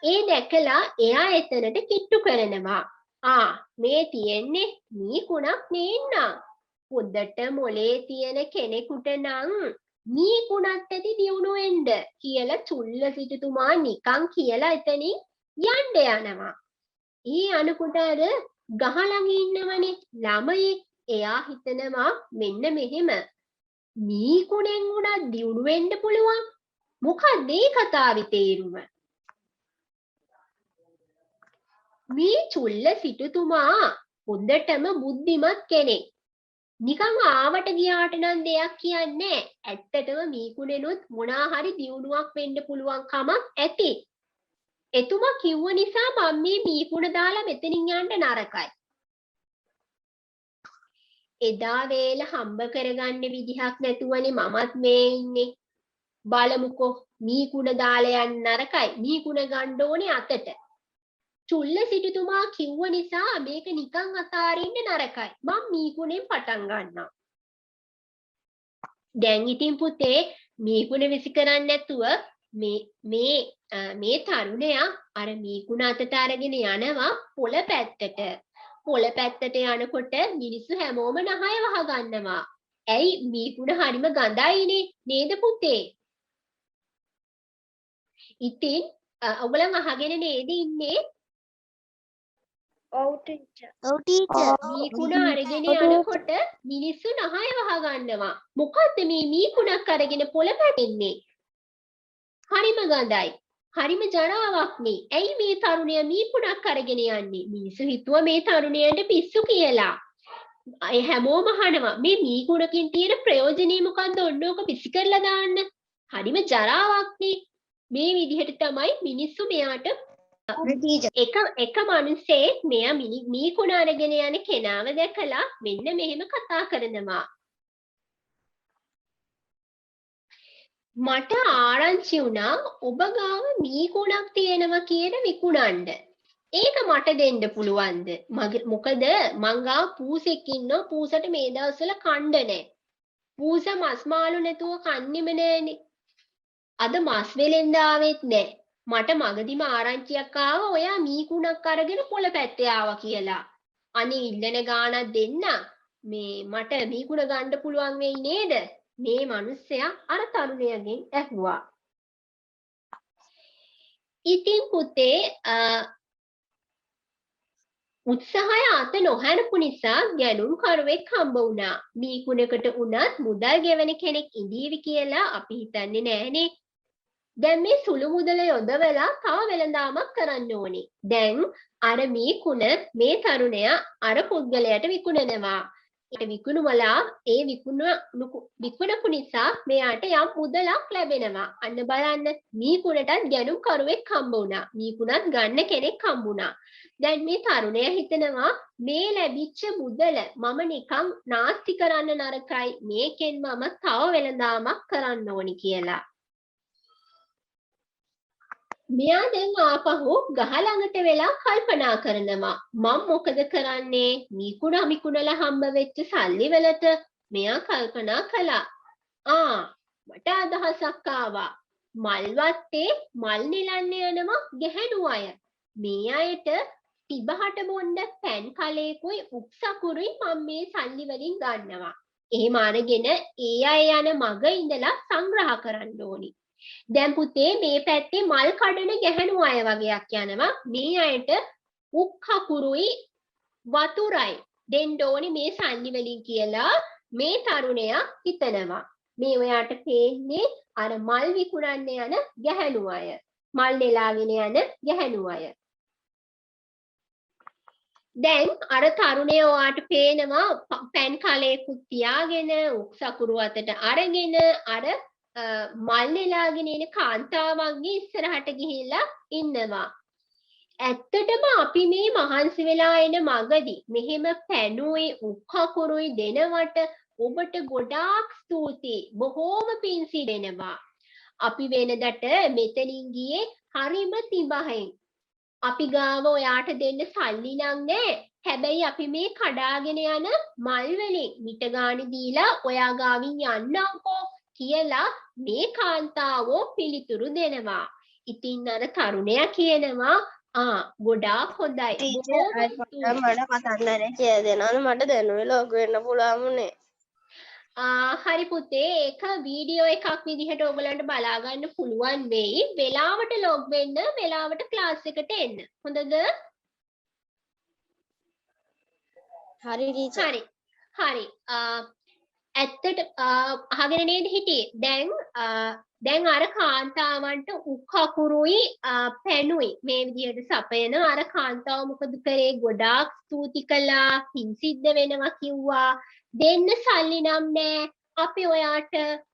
ඒ දැකලා එයා එතනට කිට්ටු කරනවා. මේ තියෙන්නේ මීකුණක් නේන්නම්. පොඩට මොලේ තියෙන කෙනෙකුට නම් මීකුණත් ඇති දියුණු වෙන්න කියලා චුල්ල සිටුතුමා නිකන් කියලා එතනින් යන්න යනවා. ඒ අනකොට අර ගහ ළඟ ඉන්නවනේ ළමයෙක්. එයා හිතනවා මෙන්න මෙහෙම මීකුණෙන් උනත් දියුණු වෙන්න පුළුවන්. මොකක්ද මේ කතාවේ තේරුම? මේ චුල්ල සිටුතුමා හොඳටම බුද්ධිමත් කෙනෙක්. නිකන් ආවට ගියාට නම් දෙයක් කියන්නේ නැහැ. ඇත්තටම මීකුණෙනුත් මොනා හරි දියුණුවක් වෙන්න පුළුවන් කමක් ඇති. එතුමා කිව්ව නිසා මම මේ මීකුණ දාලා මෙතනින් යන්න නරකයි. එදා වේල හම්බ කරගන්න විදිහක් නැතුවනේ මමත් මේ ඉන්නේ. බලමුකෝ මීකුණ දාලා යන්න නරකයි. මීකුණ ගන්න ඕනේ අතට. චුල්ල සිටුතුමා කිව්ව නිසා මේක නිකන් අතාරින්න නරකයි. මම මීකුණෙන් පටන් ගන්නවා. දැන් ඉතින් පුතේ මීකුණ විසි කරන්නේ නැතුව මේ තරුණයා අර මීකුණ අතට අරගෙන යනවා පොළ පැත්තට. පොළ පැත්තට යනකොට මිනිස්සු හැමෝම නහය වහ ගන්නවා. ඇයි මීකුණ හරිම ගඳයිනේ නේද පුතේ? ඉතින් ඔයගලන් අහගෙන නේද ඉන්නේ? ඔව් ටීචර්. ඔව් ටීචර්. මීකුණ අරගෙන යනකොට මිනිස්සු නහය වහ ගන්නවා. මොකද්ද මේ මීකුණක් අරගෙන පොළ පැටෙන්නේ? හරිම ගඳයි. හරිම ජරාවක් නේ. ඇයි මේ තරුණයා මීකුණක් අරගෙන යන්නේ? මිනිස්සු හිතුවා මේ තරුණයාට පිස්සු කියලා. අය හැමෝම අහනවා මේ මීකුණකින් තියෙන ප්‍රයෝජනේ මොකද්ද? ඔන්න ඕක පිසි කරලා දාන්න. හරිම ජරාවක් නේ. මේ විදිහට තමයි මිනිස්සු මෙයාට එක මිනිස්සෙක් මෙයා මීකුණ අරගෙන යන කෙනාව දැකලා මෙන්න මෙහෙම කතා කරනවා. මට ආරංචි වුණා ඔබ ගාව මීකුණක් තියෙනවා කියන විකුණන්න. ඒක මට දෙන්න පුළුවන්ද? මොකද මං ගාව පූසෙක් ඉන්නවා. පූසට මේ දවස්වල කණ්ඩ නැහැ. පූස මස් මාළු නැතුව කන්නේම නැහනේ. අද මස් වෙලෙන්ද ආවෙත් නැහැ. මට මගදිම ආරංචියක් ආවා ඔයා මීකුණක් අරගෙන පොළ පැත්තේ ආවා කියලා. අනේ ඉල්ලන ගාණක් දෙන්න. මේ මට මීකුණ ගන්න පුළුවන් වෙයි නේද? මේ මිනිස්සයා අර තරුණයාගෙන් ඇහුවා. ඉතින් පුතේ උත්සාහය අත නොහැරපු නිසා ගැනුම් කරුවෙක් හම්බ වුණා. මීකුණකට උනත් මුදල් ගෙවන කෙනෙක් ඉඳීවි කියලා අපි හිතන්නේ නෑනේ. දැන් මේ සුළු මුදල යොදවලා තව වෙළඳාමක් කරන්න ඕනේ. දැන් අර මීකුණ මේ තරුණයා අර පුද්ගලයාට විකුණනවා. ඒ විකුණුවලා ඒ විකුණපු නිසා මෙයාට යම් මුදලක් ලැබෙනවා. අන්න බලන්න මීකුණටත් ගැනුම් කරුවෙක් හම්බ වුණා. මීකුණත් ගන්න කෙනෙක් හම්බුණා. දැන් මේ තරුණයා හිතනවා මේ ලැබිච්ච මුදල මම නිකන් නාස්ති කරන්න නරකයි. මේකෙන් මම තව වෙළඳාමක් කරන්න ඕනි කියලා. මෙයා දැන් ආපහු ගහ ළඟට වෙලා කල්පනා කරනවා මම මොකද කරන්නේ මීකුණලා හම්බ වෙච්ච සල්ලි වලට. මෙයා කල්පනා කළා මට අදහසක් ආවා. මල් වත්තේ මල් නෙලන්න යනවා ගැහැණු අය. මේ අයට තිබහට බොන්න පැන් කලයකුයි උක්සකුරුයි මම මේ සල්ලි වලින් ගන්නවා. එහෙම අරගෙන ඒ අය යන මග ඉඳලා සංග්‍රහ කරන්න ඕනි. දැන් පුතේ මේ පැත්තේ මල් කඩන ගැහැණු අය වගේක් යනවා. මේ අයට උක් කකුරුයි වතුරයි දෙන්න ඕනේ මේ සල්ලි වලින් කියලා මේ තරුණයා හිතනවා. මේ ඔයාට පේන්නේ අර මල් විකුණන්න යන ගැහැණු අය. මල් නෙලාගෙන යන ගැහැණු අය. දැන් අර තරුණයා ඔයාට පේනවා පැන් කලයකුත් තියාගෙන උක් සකුරු අතට අරගෙන අර මල් නෙලාගෙන එන කාන්තාවන්ගේ ඉස්සරහට ගිහිල්ලා ඉන්නවා. ඇත්තටම අපි මේ මහන්සි වෙලා එන මගදී මෙහෙම පැනුයි උක්කකුරුයි දෙනවට ඔබට ගොඩාක් ස්තුතියි. බොහෝම පිං සිදෙනවා. අපි වෙනදට මෙතනින් ගියේ හරිම තිබහෙන්. අපි ගාව ඔයාට දෙන්න සල්ලි නම් නෑ. හැබැයි අපි මේ කඩාගෙන යන මල් වලින් මිට ගාණි දීලා ඔයා ගාවින් යන්නම්කෝ කියලා මේ කාන්තාවෝ පිළිතුරු දෙනවා. ඉතින් අර තරුණයා කියනවා ගොඩාක් හොඳයි. මට කතන්දරේ කියලා දෙනවද මට දැනුවේ ලොක් වෙන්න පුළුවන් උනේ. හරි පුතේ ඒක වීඩියෝ එකක් විදිහට ඔයගලන්ට බලා ගන්න පුළුවන් වෙයි. වෙලාවට ලොග් වෙන්න, වෙලාවට ක්ලාස් එකට එන්න. හොඳද? හරි ටීචර්. හරි. ඇත්තට අහගෙන නේද හිටියේ? දැන් අර කාන්තාවන්ට උක්කකුරුයි පැණුයි මේ විදිහට සපයන අර කාන්තාව මොකද කරේ? ගොඩාක් ස්තුති කළා, පින් සිද්ධ වෙනවා කිව්වා. දෙන්න සල්ලි නම් නෑ. අපි ඔයාට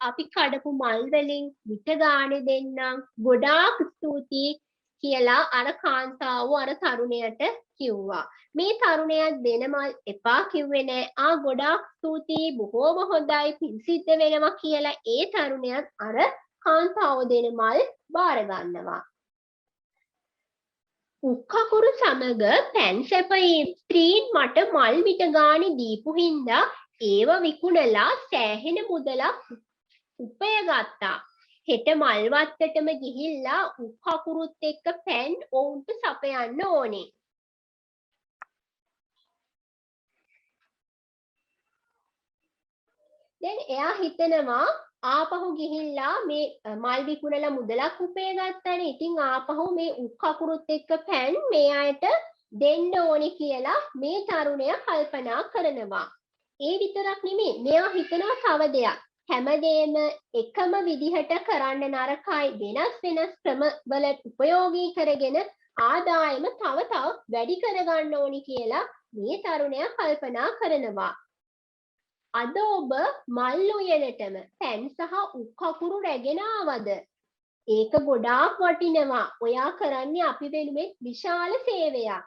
අපි කඩපු මල් වලින් මිට ගානේ දෙන්නම්. ගොඩාක් ස්තුතියි කියලා අර කාන්තාව අර තරුණයට කිව්වා. මේ තරුණයා දෙන මල් එපා කිව්වේ නෑ. ගොඩාක් ස්තුතියි, බොහෝම හොඳයි, පින් සිද්ධ වෙනවා කියලා ඒ තරුණයාත් අර කාන්තාව දෙන මල් බාර ගන්නවා. උක්කකුරු සමග පැන් සැපයීම් ස්ත්‍රීන් මට මල් මිට ගානේ දීපු හින්දා ඒව විකුණලා සෑහෙන මුදලක් උපය ගත්තා. හෙට මල් වත්තටම ගිහිල්ලා උක්කකුරුත් එක්ක පැන් ඔවුන්ට සපයන්න ඕනේ. දැන් එයා හිතනවා ආපහු ගිහිල්ලා මේ මල් විකුණලා මුදලක් උපය ගත්තානේ. ඉතින් ආපහු මේ උක්කකුරුත් එක්ක පැන් මේ අයට දෙන්න ඕනේ කියලා මේ තරුණයා කල්පනා කරනවා. ඒ විතරක් නෙමෙයි මෙයා හිතනවා තව දෙයක්. හැමදේම එකම විදිහට කරන්න නරකයි. වෙනස් ක්‍රම වල උපයෝගී කරගෙන ආදායම තව වැඩි කරගන්න ඕනි කියලා මේ තරුණයා කල්පනා කරනවා. අද ඔබ මල් උයනටම පැන් සහ උක්කකුරු රැගෙන ආවද? ඒක ගොඩාක් වටිනවා. ඔයා කරන්නේ අපි වෙනුවෙන් විශාල සේවයක්.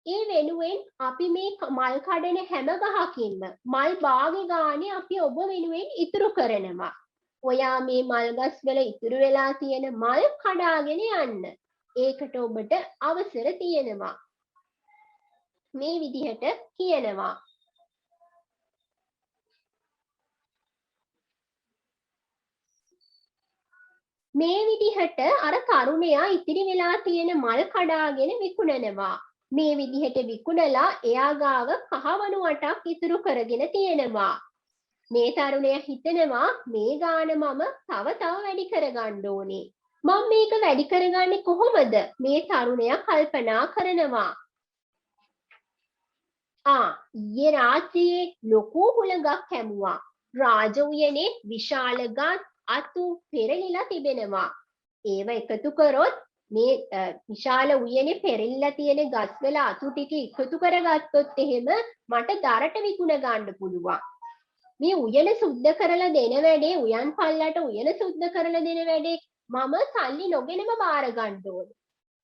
ඒ වෙනුවෙන් අපි මේ මල් කඩන හැම ගහකින්ම මල් භාගෙ ගානේ අපි ඔබ වෙනුවෙන් ඉතුරු කරනවා. ඔයා මේ මල් ගස් වල ඉතුරු වෙලා තියෙන මල් කඩාගෙන යන්න. ඒකට ඔබට අවසර තියෙනවා. මේ විදිහට කියනවා. මේ විදිහට අර තරුණයා ඉතිරි වෙලා තියෙන මල් කඩාගෙන විකුණනවා. මේ විදිහට විකුණලා එයා ගාව කහවණු 8ක් ඉතුරු කරගෙන තියෙනවා. මේ තරුණයා හිතනවා මේ ගාන මම තව වැඩි කරගන්න ඕනේ. මම මේක වැඩි කරගන්නේ කොහොමද? මේ තරුණයා කල්පනා කරනවා. ඊයේ රාත්‍රියේ ලොකු හුළඟක් හැමුවා. රාජ උයනේ විශාල ගත් අතු පෙරලිලා තිබෙනවා. ඒව එකතු කරොත් මේ විශාල උයනේ පෙරලිලා තියෙන ගස්වල අතු ටික එකතු කරගත්තොත් එහෙම මට දරට විකුණ ගන්න පුළුවන්. මේ උයන සුද්ධ කරලා දෙන වැඩේ උයන් පල්ලට උයන සුද්ධ කරලා දෙන වැඩේ මම සල්ලි නොගෙනම බාර ගන්න ඕනේ.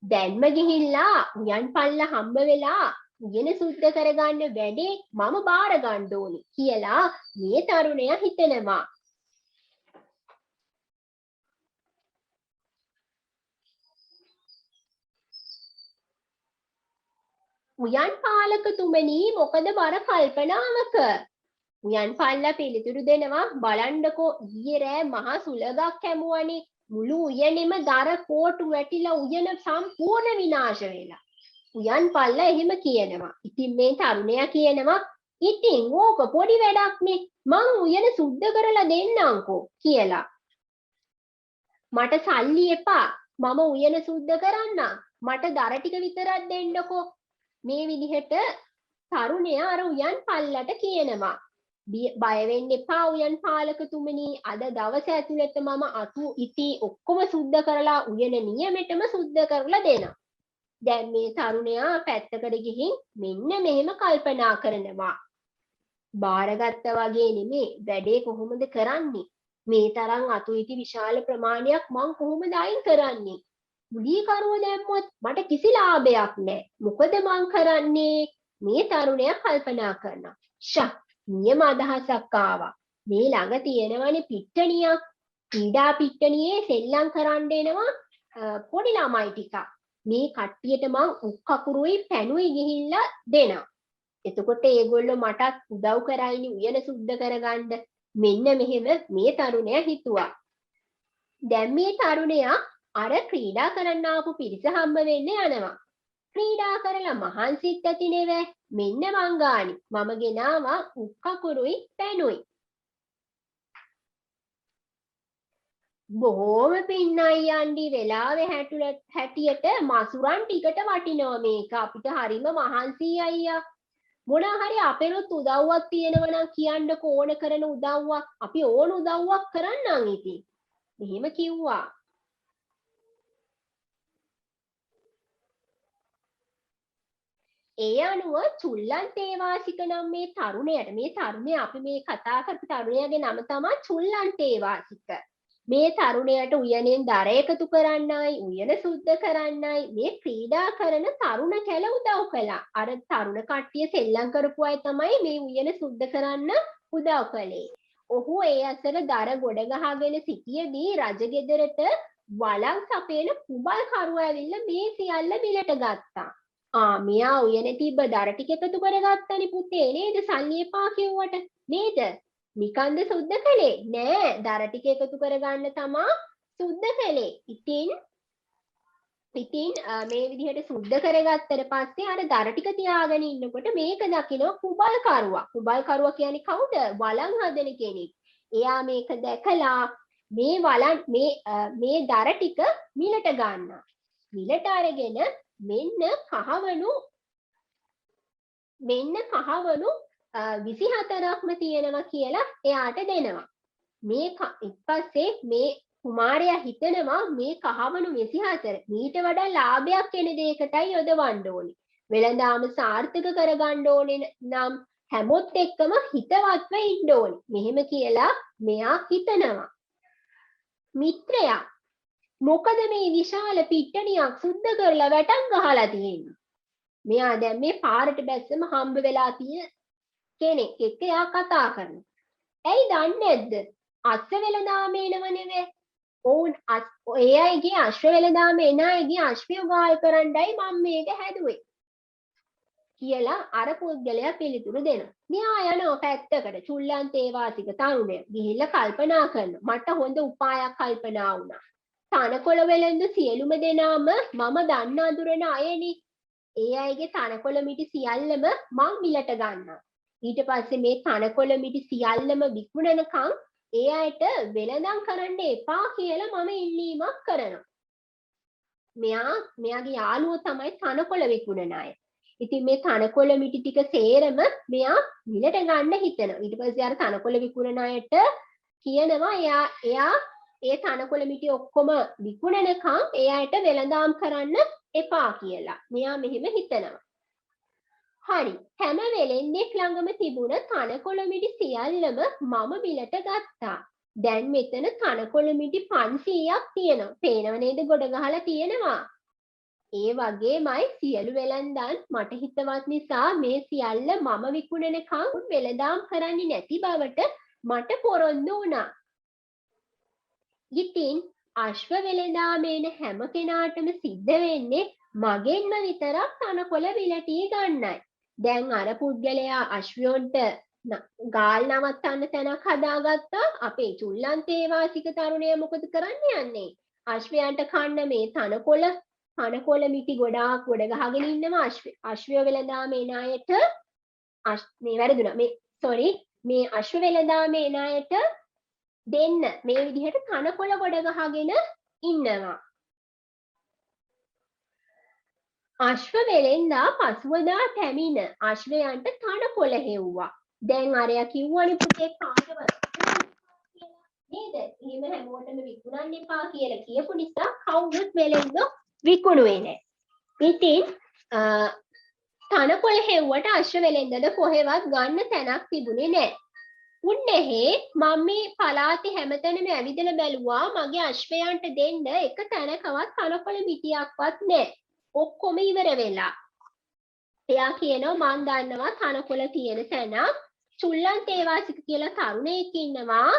දැන්ම ගිහිල්ලා උයන් පල්ල හම්බ වෙලා උයන සුද්ධ කරගන්න වැඩේ මම බාර ගන්න ඕනේ කියලා මේ තරුණයා හිතනවා. උයන් පාලකතුමනි මොකද බර කල්පනාවක? උයන් පල්ලා පිළිතුරු දෙනවා බලන්නකෝ ඊයේ රෑ මහා සුළඟක් හැමුවනේ. මුළු උයනෙම දර කෝටු වැටිලා උයන සම්පූර්ණ විනාශ වෙලා. උයන් පල්ලා එහෙම කියනවා. ඉතින් මේ තරුණයා කියනවා ඉතින් ඕක පොඩි වැඩක් නේ. මං උයන සුද්ධ කරලා දෙන්නම්කෝ කියලා. මට සල්ලි එපා. මම උයන සුද්ධ කරන්නම්. මට දර ටික විතරක් දෙන්නකෝ. මේ විදිහට තරුණයා අර උයන් පල්ලට කියනවා. බය වෙන්න එපා උයන් පාලකතුමනි. අද දවස ඇතුළත මම අතු ඉති ඔක්කොම සුද්ධ කරලා උයන නියමෙටම සුද්ධ කරලා දෙනවා. දැන් මේ තරුණයා පැත්තකට ගිහින් මෙන්න මෙහෙම කල්පනා කරනවා. බාරගත්තා වගේ නෙමේ වැඩේ කොහොමද කරන්නේ? මේ තරම් අතු ඉති විශාල ප්‍රමාණයක් මං කොහොමද අයින් කරන්නේ? මුලිකරුව දැම්මොත් මට කිසි ලාභයක් නැහැ. මොකද මං කරන්නේ? මේ තරුණයා කල්පනා කරනවා. නියම අදහසක් ආවා. මේ ළඟ තියෙනවනේ පිට්ටනියක්. ක්‍රීඩා පිට්ටනියේ සෙල්ලම් කරන්න එනවා පොඩි ළමයි ටිකක්. මේ කට්ටියට මං උක්කකුරුයි පැනුයි ගිහිල්ලා දෙනවා. එතකොට ඒගොල්ලෝ මටත් උදව් කරයිනි උයන සුද්ධ කරගන්න. මෙන්න මෙහෙම මේ තරුණයා හිතුවා. දැන් මේ තරුණයා අර ක්‍රීඩා කරන්න ආපු පිරිස හම්බ වෙන්න යනවා. ක්‍රීඩා කරලා මහන්සිත් ඇති නෙවෙයි. මෙන්න මං ගානි. මම ගෙනාවා උක්කකුරුයි පැනුයි. බොහෝම පින්නයි යන්ඩි වෙලාවේ හැටියට මසුරන් ටිකට වටිනවා මේක අපිට හරිම මහන්සියි අයියා. මොනවා හරි අපේනොත් උදව්වක් තියෙනවා නම් කියන්නකෝ ඕන කරන උදව්වක් අපි ඕන උදව්වක් කරන්නම් ඉතින්. මෙහෙම කිව්වා. ඒ අනුව චුල්ලන්තේවාසික නම් මේ තරුණයාට මේ තරුණයා අපි මේ කතා කරපු තරුණයාගේ නම තමයි චුල්ලන්තේවාසික. මේ තරුණයාට උයනෙන් දර එකතු කරන්නයි උයන සුද්ධ කරන්නයි මේ ක්‍රීඩා කරන තරුණ කැල උදව් කළා. අර තරුණ කට්ටිය සෙල්ලම් කරපු අය තමයි මේ උයන සුද්ධ කරන්න උදව් කළේ. ඔහු ඒ අතර දර ගොඩ ගහගෙන සිටියේදී රජගෙදරට වළං සපේන කුඹල් කරුවා ඇවිල්ලා මේ සියල්ල බිලට ගත්තා. මෙයා උයනේ තිබ්බ දර ටික එකතු කරගත්තනේ පුතේ නේද සල්ලි එපා කිව්වට නේද? නිකන්ද සුද්ධ කළේ නෑ දර ටික එකතු කරගන්න තමා සුද්ධ කළේ. ඉතින් මේ විදිහට සුද්ධ කරගත්තට පස්සේ අර දර ටික තියාගෙන ඉන්නකොට මේක දකිනවා කුඹල් කරුවා. කුඹල් කරුවා කියන්නේ කවුද? වළං හදන කෙනෙක්. එයා මේක දැකලා මේ දර ටික මිලට ගන්නවා. මිලට අරගෙන මෙන්න කහවණු 24ක්ම තියෙනවා කියලා එයාට දෙනවා. ඊපස්සේ මේ කුමාරයා හිතනවා මේ කහවණු 24 මීට වඩා ලාභයක් එන දෙයකටයි යොදවන්න ඕනේ. වෙළඳාම සාර්ථක කරගන්න ඕනේ නම් හැමොත් එක්කම හිතවත්ව ඉන්න ඕනේ. මෙහෙම කියලා මෙයා හිතනවා. මිත්‍රයා මොකද මේ විශාල පිට්ටනියක් සුද්ධ කරලා වැටක් ගහලා තියෙන්නේ? මෙයා දැන් මේ පාරට බැස්සම හම්බ වෙලා තියෙන කෙනෙක් එක්ක එයා කතා කරනවා. ඇයි දන්නේ නැද්ද? අශ්ව වෙළඳාම එනව නෙවෙයි. ඔවුන් ඒ අයගේ අශ්ව වෙළඳාම එන අයගේ අශ්වය ගාල් කරන්නයි මම මේක හැදුවේ කියලා අර පුද්ගලයා පිළිතුරු දෙනවා. මෙයා යනවා පැත්තකට. චුල්ලන්තේවාසික තරුණයා ගිහිල්ලා කල්පනා කරනවා. මට හොඳ උපායක් කල්පනා වුණා. තනකොළ වෙළඳ සියලුම දෙනාම මම දන්න අඳුරන අයනේ. ඒ අයගේ තනකොළ මිටි සියල්ලම මං මිලට ගන්නවා. ඊට පස්සේ මේ තනකොළ මිටි සියල්ලම විකුණනකම් ඒ අයට වෙළඳම් කරන්න එපා කියලා මම ඉල්ලීමක් කරනවා. මෙයාගේ යාළුවෝ තමයි තනකොළ විකුණන අය. ඉතින් මේ තනකොළ මිටි ටික සේරම මෙයා මිලට ගන්න හිතනවා. ඊට පස්සේ අර තනකොළ විකුණන අයට කියනවා එයා ඒ තනකොළ මිටි ඔක්කොම විකුණනකම් ඒ අයට වෙළඳාම් කරන්න එපා කියලා. මෙයා මෙහෙම හිතනවා. හරි හැම වෙලෙන්නෙක් ළඟම තිබුණ තනකොළ මිටි සියල්ලම මම බිලට ගත්තා. දැන් මෙතන තනකොළ මිටි 500ක් තියෙනවා. පේනව නේද ගොඩ ගහලා තියෙනවා. ඒ වගේමයි සියලු වෙළඳන් මට හිතවත් නිසා මේ සියල්ල මම විකුණනකම් වෙළඳාම් කරන්නේ නැති බවට මට පොරොන්දු වුණා. ඉතින් අශ්ව වෙළඳාමේන හැම කෙනාටම සිද්ධ වෙන්නේ මගෙන්ම විතරක් තනකොළ විලටි ගන්නයි. දැන් අර පුද්ගලයා අශ්වයන්ට ගාල් නවත්තන්න තැනක් හදාගත්තා. අපේ චුල්ලන්තේවාසික තරුණයා මොකද කරන්න යන්නේ? අශ්වයන්ට කන්න මේ තනකොළ මිටි ගොඩාක් ගොඩ ගහගෙන ඉන්නවා. අශ්වය වෙළඳාමේ ණයට මේ අශ්ව වෙළඳාමේ ණයට දෙන්න මේ විදිහට තනකොළ ගොඩ ගහගෙන ඉන්නවා. අශ්ව වෙලෙන්දා පසුවදා පැමිණ අශ්වයන්ට තනකොළ හෙව්වා. දැන් අරයා කිව්වනේ පුතේ කාටවත් නේද? එහෙම හැමෝටම විකුණන්න එපා කියලා කියපු නිසා කවුරුත් වෙලෙන්දෝ විකුණුවේ නැහැ. ඉතින් තනකොළ හෙව්වට අශ්ව වෙලෙන්දද කොහෙවත් ගන්න තැනක් තිබුණේ නැහැ. උන්නේහේ මම මේ පලාතේ හැමතැනම ඇවිදලා බැලුවා මගේ අශ්වයන්ට දෙන්න එක තැනකවත් තනකොළ මිටියක්වත් නැහැ. ඔක්කොම ඉවර වෙලා. එයා කියනවා මං දන්නවා තනකොළ තියෙන තැනක්. චුල්ලන්තේවාසික කියලා තරුණයෙක් ඉන්නවා.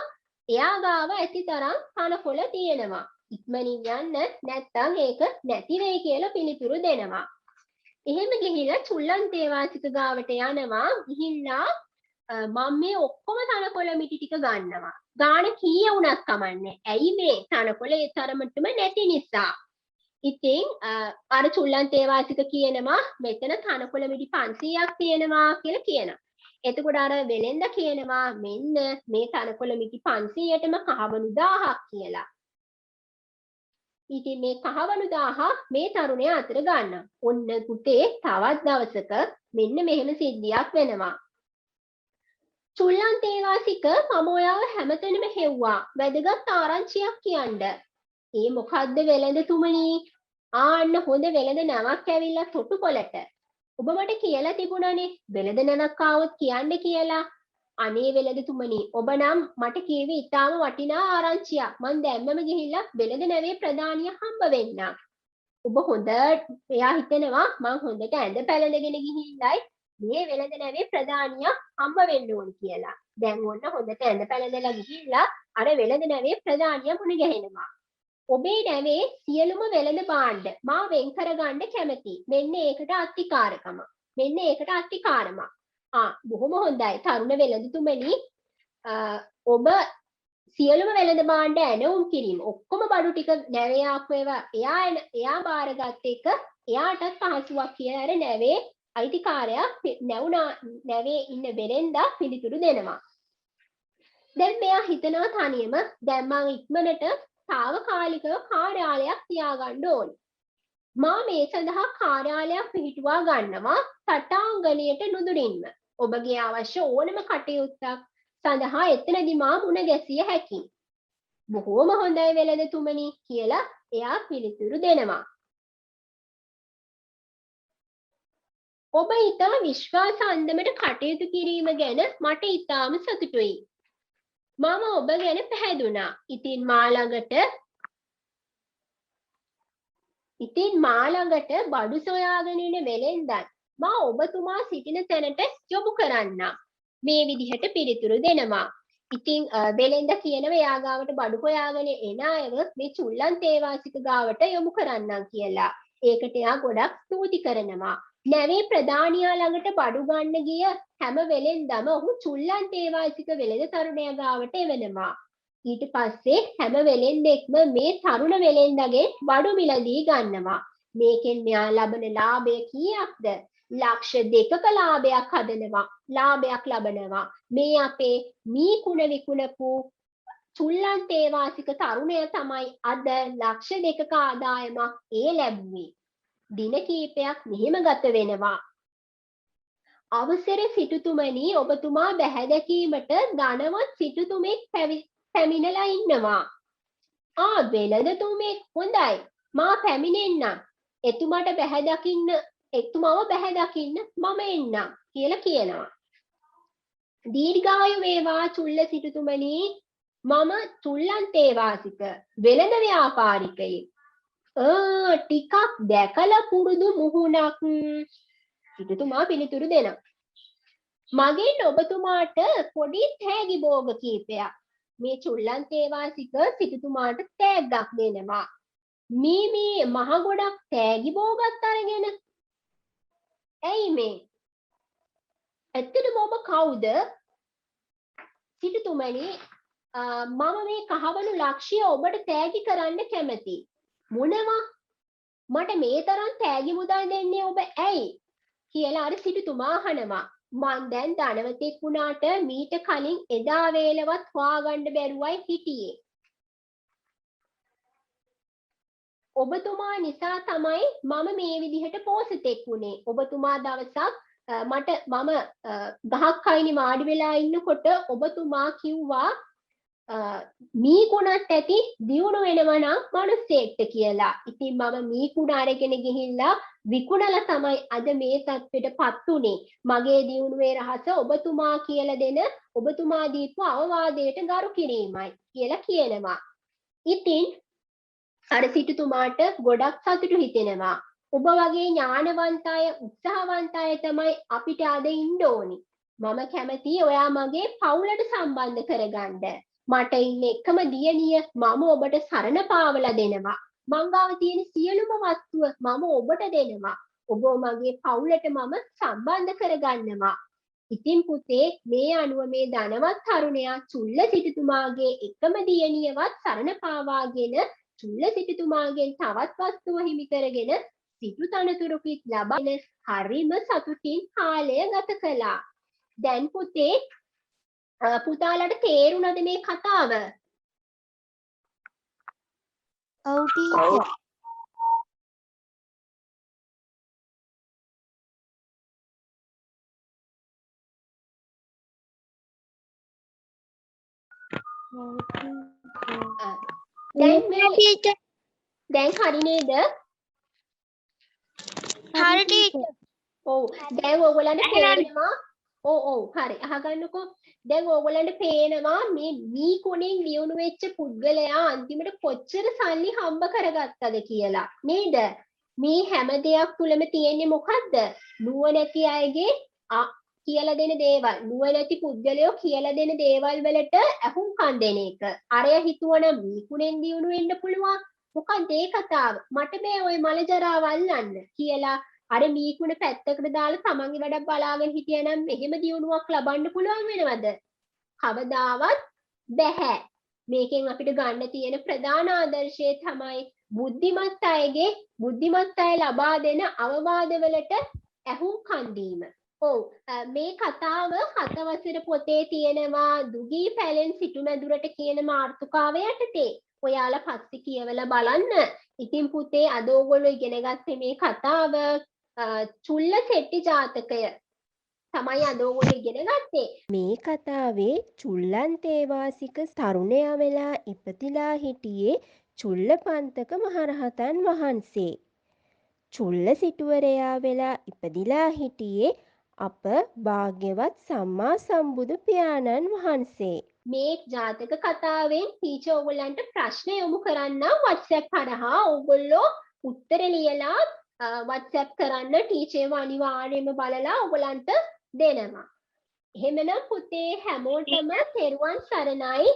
එයා ගාව ඇති තරම් තනකොළ තියෙනවා. ඉක්මනින් යන්න නැත්තම් ඒක නැති වෙයි කියලා පිළිතුරු දෙනවා. එහෙම ගිහිල්ලා චුල්ලන්තේවාසික ගාවට යනවා. ගිහිල්ලා මම මේ ඔක්කොම තනකොළ මිටි ටික ගන්නවා. ගාන කීය වුණත් කමන්නේ. ඇයි මේ තනකොළ ඒ තරමටම නැති නිසා. ඉතින් අර චුල්ලන්තේවාසික කියනවා මෙතන තනකොළ මිටි 500ක් තියෙනවා කියලා කියනවා. එතකොට අර වෙලෙන්ද කියනවා මෙන්න මේ තනකොළ මිටි 500ටම කහවණු 1000ක් කියලා. ඉතින් මේ කහවණු 1000 මේ තරුණයා අතර ගන්නවා. ඔන්න පුතේ තවත් දවසක මෙන්න මෙහෙම සිද්ධියක් වෙනවා. චුල්ලන්තේවාසික මම ඔයාව හැමතැනම හෙව්වා. වැදගත් ආරංචියක් කියන්න. ඒ මොකද්ද වෙළඳතුමනි? ආන්න හොඳ වෙළඳ නමක් ඇවිල්ලා තොටුපළට. ඔබ මට කියලා තිබුණානේ වෙළඳ නමක් ආවොත් කියන්න කියලා. අනේ වෙළඳතුමනි ඔබ නම් මට කිව්වේ ඊටාම වටිනා ආරංචියක්. මං දැම්මම ගිහිල්ලා වෙළඳ නැවේ ප්‍රධානිය හම්බ වෙන්න. ඔබ හොඳ එයා හිතනවා මං හොඳට ඇඳ පැළඳගෙන ගිහිල්ලයි මේ වෙළඳ නැවේ ප්‍රධානිය හම්බ වෙන්න ඕන කියලා. දැන් ඔන්න හොඳට ඇඳ පැළඳලා ගිහිල්ලා අර වෙළඳ නැවේ ප්‍රධානිය මුණ ගැහෙනවා. ඔබේ නැවේ සියලුම වෙළඳ භාණ්ඩ මා වෙන් කරගන්න කැමතියි. මෙන්න ඒකට අත්තිකාරකම. මෙන්න ඒකට අත්තිකාරම. බොහොම හොඳයි තරුණ වෙළඳතුමනි. ඔබ සියලුම වෙළඳ භාණ්ඩ ඇනවුම් කිරීම ඔක්කොම බඩු ටික නැවේ ආපු ඒවා එයා බාරගත් එක එයාටත් පහසුවක් කියලා අර නැවේ අයිතිකාරයා නැවේ ඉන්න වෙලෙන්දා පිළිතුරු දෙනවා. දැන් මෙයා හිතනවා තනියම දැන් මං ඉක්මනට තාවකාලිකව කාර්යාලයක් තියාගන්න ඕනේ. මා මේ සඳහා කාර්යාලයක් පිහිටුවා ගන්නවා තටාංගණයට නුදුරින්ම. ඔබගේ අවශ්‍ය ඕනම කටයුත්තක් සඳහා එතනදි මා මුණ ගැසිය හැකියි. බොහෝම හොඳයි වෙළඳතුමනි කියලා එයා පිළිතුරු දෙනවා. ඔබ ඊටම විශ්වාස අන්දමට කටයුතු කිරීම ගැන මට ඊටාම සතුටුයි. මම ඔබ ගැන පැහැදුනා. ඉතින් මා ළඟට බඩු සොයාගෙන ඉන්න වෙලෙන්දන් මා ඔබතුමා සිටින තැනට යොමු කරන්නම්. මේ විදිහට පිළිතුරු දෙනවා. ඉතින් වෙලෙන්ද කියනවා එයා ගාවට බඩු හොයාගෙන එන අයව මේ චුල්ලන්තේවාසික ගාවට යොමු කරන්නම් කියලා. ඒකට එයා ගොඩක් ස්තුති කරනවා. නැවේ ප්‍රධානියා ළඟට බඩු ගන්න ගිය හැම වෙලෙන්දම ඔහු චුල්ලන්තේවාසික වෙළඳ තරුණයා ගාවට එවනවා. ඊට පස්සේ හැම වෙලෙන්දෙක්ම මේ තරුණ වෙලෙන්දගේ බඩු මිලදී ගන්නවා. මේකෙන් මෙයා ලබන ලාභය කීයක්ද? ලක්ෂ 2ක ලාභයක් ලබනවා. මේ අපේ මීකුණ විකුණපු චුල්ලන්තේවාසික තරුණයා තමයි අද ලක්ෂ 2ක ආදායමක් ලැබුවේ. දින කීපයක් මෙහෙම ගත වෙනවා. අවසර සිටුතුමනි ඔබතුමා බැහැ දැකීමට ධනවත් සිටුතුමෙක් පැමිණලා ඉන්නවා. වෙළඳතුමෙක් හොඳයි. මා පැමිණෙන්නම්. එතුමාව බැහැ දකින්න මම එන්නම් කියලා කියනවා. දීර්ඝායු වේවා චුල්ල සිටුතුමනි. මම චුල්ලන්තේවාසික වෙළඳ ව්‍යාපාරිකයෙක්. ටිකක් දැකලා පුරුදු මුහුණක්. සිටුතුමා පිළිතුරු දෙනවා. මගෙන් ඔබතුමාට පොඩි තෑගි භෝග කීපයක්. මේ චුල්ලන්තේවාසික සිටුතුමාට තෑග්ගක් දෙනවා. මේ මහ ගොඩක් තෑගි භෝගත් අරගෙන. ඇයි මේ? ඇත්තටම ඔබ කවුද? සිටුතුමනි මම මේ කහවණු ලක්ෂ්‍ය ඔබට තෑගි කරන්න කැමතියි. මොනවා? මට මේ තරම් තෑගි මුදල් දෙන්නේ ඔබ ඇයි? කියලා අර සිටුතුමා අහනවා. මං දැන් ධනවතෙක් වුණාට මීට කලින් එදා වේලවත් හොයාගන්න බැරුවයි හිටියේ. ඔබතුමා නිසා තමයි මම මේ විදිහට පෝසතෙක් වුණේ. ඔබතුමා දවසක් මම ගහක් අයිනේ වාඩි වෙලා ඉන්නකොට ඔබතුමා කිව්වා මීකුණත් ඇති දියුණු වෙනවා නම් මිනිස්සෙක්ට කියලා. ඉතින් මම මීකුණ අරගෙන ගිහිල්ලා විකුණලා තමයි අද මේ තත්ත්වෙටපත් උනේ. මගේ දියුණුවේ රහස ඔබතුමා කියලා දෙන ඔබතුමා දීපු අවවාදයට ගරු කිරීමයි කියලා කියනවා. ඉතින් අර සිටුතුමාට ගොඩක් සතුටු හිතෙනවා. ඔබ වගේ ඥානවන්ත අය උත්සාහවන්ත අය තමයි අපිට අද ඉන්න ඕනි. මම කැමතියි ඔයා මගේ පවුලට සම්බන්ධ කරගන්න. මට ඉන්න එකම දියණිය මම ඔබට සරණ පාවලා දෙනවා. මං ගාව තියෙන සියලුම වස්තුව මම ඔබට දෙනවා. ඔබ මගේ පවුලට මම සම්බන්ධ කරගන්නවා. ඉතින් පුතේ මේ අනුව මේ ධනවත් තරුණයා චුල්ල සිටුතුමාගේ එකම දියණියවත් සරණ පාවාගෙන චුල්ල සිටුතුමාගෙන් තවත් වස්තුව හිමි කරගෙන සිටු තනතුරුකින් ලබන හරිම සතුටින් කාලය ගත කළා. දැන් පුතේ පුතාලට තේරුණද මේ කතාව? ඔව් ටීචර්. දැන් හරි නේද? හරි ටීචර්. ඔව් දැන් ඕගොල්ලන්ට පේනවා. ඔව් හරි අහගන්නකෝ. දැන් ඕගොල්ලන්ට පේනවා මේ මී කුණෙන් ලියුණු වෙච්ච පුද්ගලයා අන්තිමට කොච්චර සල්ලි හම්බ කරගත්තද කියලා නේද? මේ හැම දෙයක් තුලම තියෙන්නේ මොකද්ද? නුවණැති අයගේ කියලා දෙන දේවල්. නුවණැති පුද්ගලයෝ කියලා දෙන දේවල් වලට අහුම්කම් දෙන එක. අරය හිතුවනම් මී කුණෙන් ලියුණු වෙන්න පුළුවන්. මොකක්ද ඒ කතාව? මට බෑ ওই මල ජරාව අල්ලන්න කියලා අර මීකුණ පැත්තකට දාලා තමන්ගේ වැඩක් බලාගෙන හිටියනම් එහෙම දියුණුවක් ලබන්න පුළුවන් වෙනවද? කවදාවත් බැහැ. මේකෙන් අපිට ගන්න තියෙන ප්‍රධාන ආදර්ශය තමයි බුද්ධිමත් අය ලබා දෙන අවවාදවලට ඇහුම්කන් දීම. ඔව් මේ කතාව 7 වසර පොතේ තියෙනවා දුගී පැලෙන් සිටු මැදුරට කියන මාතෘකාව යටතේ. ඔයාලා පස්සේ කියවලා බලන්න. ඉතින් පුතේ අද ඕගොල්ලෝ ඉගෙන ගත්තේ මේ කතාව චුල්ල සෙට්ටි ජාතකය තමයි අද ඕගොල්ලෝ ඉගෙන ගත්තේ. මේ කතාවේ චුල්ලන්තේවාසික තරුණයා වෙලා ඉපතිලා හිටියේ චුල්ලපන්තක මහරහතන් වහන්සේ. චුල්ල සිටුවරයා වෙලා ඉපදිලා හිටියේ අප භාග්‍යවත් සම්මා සම්බුදු පියාණන් වහන්සේ. මේ ජාතක කතාවෙන් ටීචර් ඕගොල්ලන්ට ප්‍රශ්න යොමු කරන්න WhatsApp හරහා ඕගොල්ලෝ උත්තර ලියලා WhatsApp කරන්න ටීචර්ව අනිවාර්යයෙන්ම බලලා ඕගොල්ලන්ට දෙනවා. එහෙමනම් පුතේ හැමෝටම තෙරුවන් සරණයි.